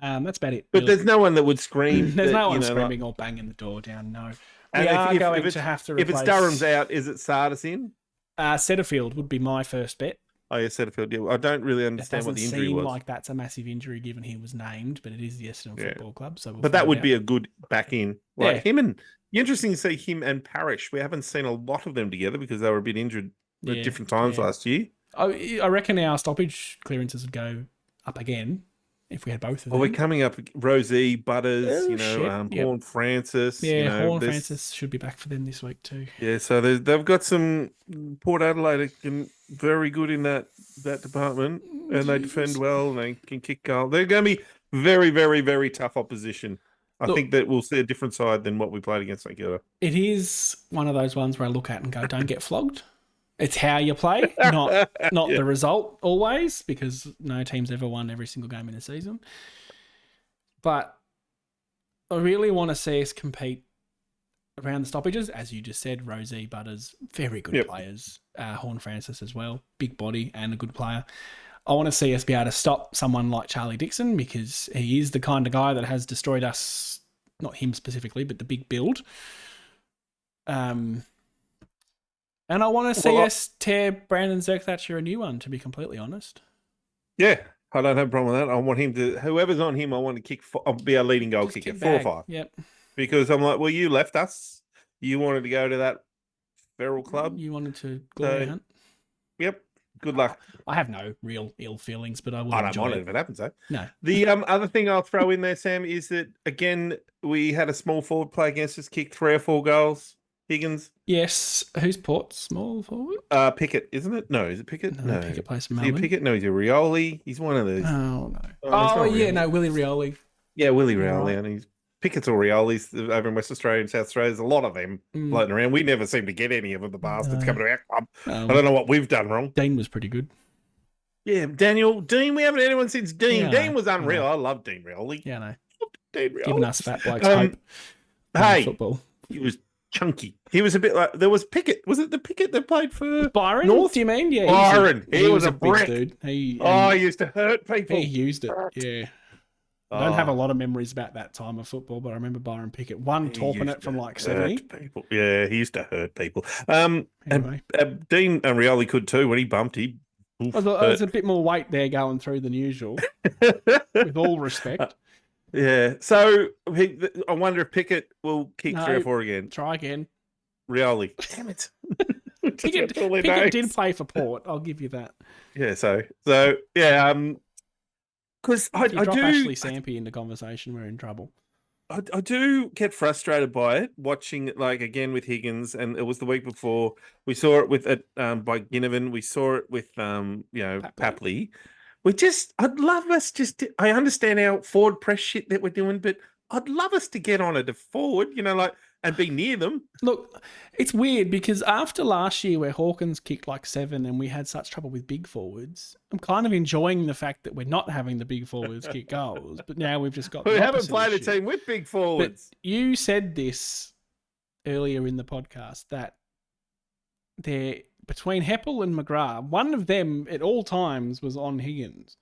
That's about it. But there's no one that would scream. There's no one screaming or banging the door down. No. We are going to have to replace... If it's Durham's out, is it Sardis in? Setterfield would be my first bet. Oh, yeah, Setterfield. Yeah. I don't really understand what the injury was. It doesn't seem like that's a massive injury given he was named, but it is the Essendon Football Club. So but that would be a good back in. Him and... Interesting to see him and Parrish. We haven't seen a lot of them together because they were a bit injured at different times last year. I reckon our stoppage clearances would go up again if we had both of them. We're coming up Rosie, Butters, Horn Francis. Yeah, Horn Francis should be back for them this week too. Yeah, so they've got some Port Adelaide very good in that department, and they defend well and they can kick goal. They're going to be very, very, very tough opposition. I think that we'll see a different side than what we played against St Kilda. It is one of those ones where I look at and go, don't get flogged. It's how you play, not the result always, because no team's ever won every single game in the season. But I really want to see us compete around the stoppages, as you just said. Rosie, Butters, very good players. Horn Francis as well, big body and a good player. I want to see us be able to stop someone like Charlie Dixon, because he is the kind of guy that has destroyed us, not him specifically, but the big build. And I want to see us tear Brandon Zerk-Thatcher a new one, to be completely honest. Yeah, I don't have a problem with that. I want him to, whoever's on him, I want to kick, I'll be a leading goal kicker, 4 or 5. Yep. Because I'm like, well, you left us. You wanted to go to that feral club. You wanted to glory hunt. Yep. Good luck. I have no real ill feelings, but I will. I don't mind it if it happens, though. No. The other thing I'll throw in there, Sam, is that again we had a small forward play against us, kicked 3 or 4 goals. Higgins. Yes. Who's Port? Small forward? Pickett, isn't it? No, is it Pickett? No. Pickett plays for Is Melbourne. he Pickett? No, he's a Rioli. He's one of those. Oh, no. Oh, yeah, no, Willie Rioli. Yeah, Willie Rioli. And he's Pickett's or Rioli's over in West Australia and South Australia. There's a lot of them floating around. We never seem to get any of them, the bastards coming to our club. I don't know what we've done wrong. Dean was pretty good. Yeah, Dean, we haven't had anyone since Dean. Yeah, Dean was unreal. I love Dean Rioli. Yeah, no. Dean Rioli. Giving us fat blokes hope. Hey, football. He was chunky. He was a bit like, there was Pickett. Was it the Pickett that played for Byron? North? Do you mean? Yeah. Byron. He was a big brick. dude. He used to hurt people. He used it. Yeah. I don't have a lot of memories about that time of football, but I remember Byron Pickett. One torping it from like 70. People. Yeah, he used to hurt people. Anyway. And Dean and Rioli could too. When he bumped, there's a bit more weight there going through than usual, with all respect. Yeah. So I wonder if Pickett will kick 3 or 4 again. Try again. Rioli. Damn it. Pickett did play for Port. I'll give you that. Yeah. So yeah. Because I drop do Ashley Sampi into conversation, we're in trouble. I do get frustrated by it, watching it like again with Higgins, and it was the week before we saw it with by Ginnivan. We saw it with Papley. I'd love us I understand our forward press shit that we're doing, but I'd love us to get on a forward, and be near them. Look, it's weird because after last year where Hawkins kicked like 7 and we had such trouble with big forwards, I'm kind of enjoying the fact that we're not having the big forwards kick goals, but now we've just got... We haven't played a team with big forwards. But you said this earlier in the podcast, that they're between Heppell and McGrath, one of them at all times was on Higgins,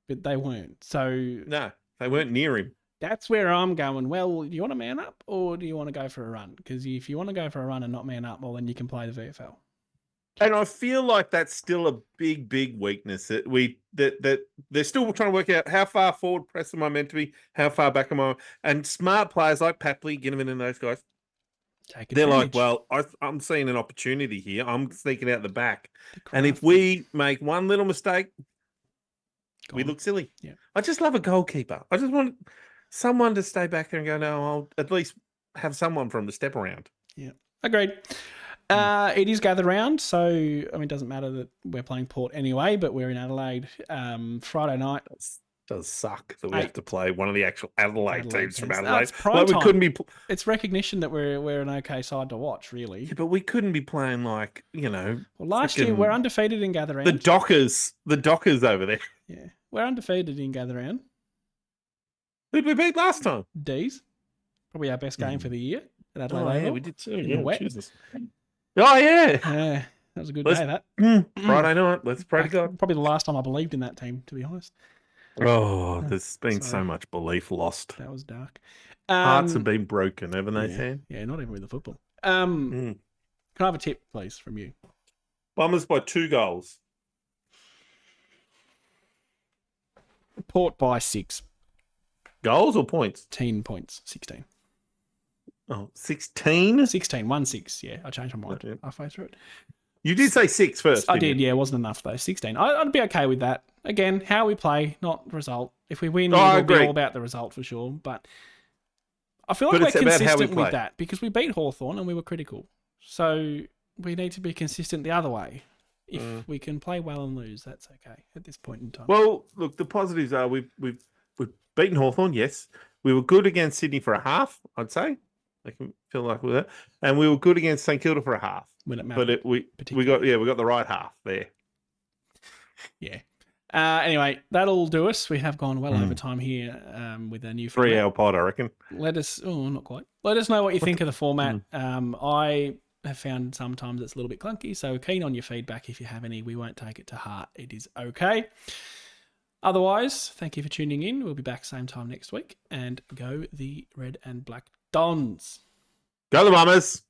but they weren't. So... No, they weren't near him. That's where I'm going. Well, do you want to man up or do you want to go for a run? Because if you want to go for a run and not man up, well, then you can play the VFL. And I feel like that's still a big, big weakness that they're still trying to work out how far forward press am I meant to be, how far back am I, and smart players like Papley, Ginnivan, and those guys. They're like, well, I'm seeing an opportunity here. I'm sneaking out the back, and if we make one little mistake, we look silly. Yeah, I just love a goalkeeper. I just want someone to stay back there and go, no, I'll at least have someone for him to step around. Yeah, agreed. It is gather round, so it doesn't matter that we're playing Port anyway, but we're in Adelaide Friday night. It does suck that we have to play one of the actual Adelaide teams from Adelaide. No, it's prime time. We couldn't be. It's recognition that we're an okay side to watch, really. Yeah, but we couldn't be playing like Well, last year we're undefeated in gather round. The Dockers over there. Yeah, we're undefeated in gather round. Who'd we beat last time? D's. Probably our best game for the year at Adelaide. Yeah, we did too. In the wet. Jesus. Oh, yeah. Yeah, that was a good day, that. Friday night. Let's pray to God. Probably the last time I believed in that team, to be honest. Oh, there's been so much belief lost. That was dark. Hearts have been broken, haven't they, Sam? Yeah, not even with the football. Can I have a tip, please, from you? Bombers by 2 goals. Port by 6. Goals or points? 10 points. 16. Oh, 16? 16. 1-6. Yeah, I changed my mind halfway through it. You did say 6 first. I did, yeah. It wasn't enough, though. 16. I'd be okay with that. Again, how we play, not result. If we win, it'll be all about the result for sure. But I feel like we're consistent with that because we beat Hawthorn and we were critical. So we need to be consistent the other way. If we can play well and lose, that's okay at this point in time. Well, look, the positives are we've beaten Hawthorn, yes. We were good against Sydney for a half, I'd say. I can feel like with that. And we were good against St Kilda for a half. When it mattered. But we got the right half there. Yeah. Anyway, that'll do us. We have gone well over time here with a new 3 format. hour pod, I reckon. Let us, not quite. Let us know what you think of the format. I have found sometimes it's a little bit clunky, so keen on your feedback if you have any. We won't take it to heart. It is okay. Otherwise, thank you for tuning in. We'll be back same time next week, and go the red and black Dons. Go the Bombers.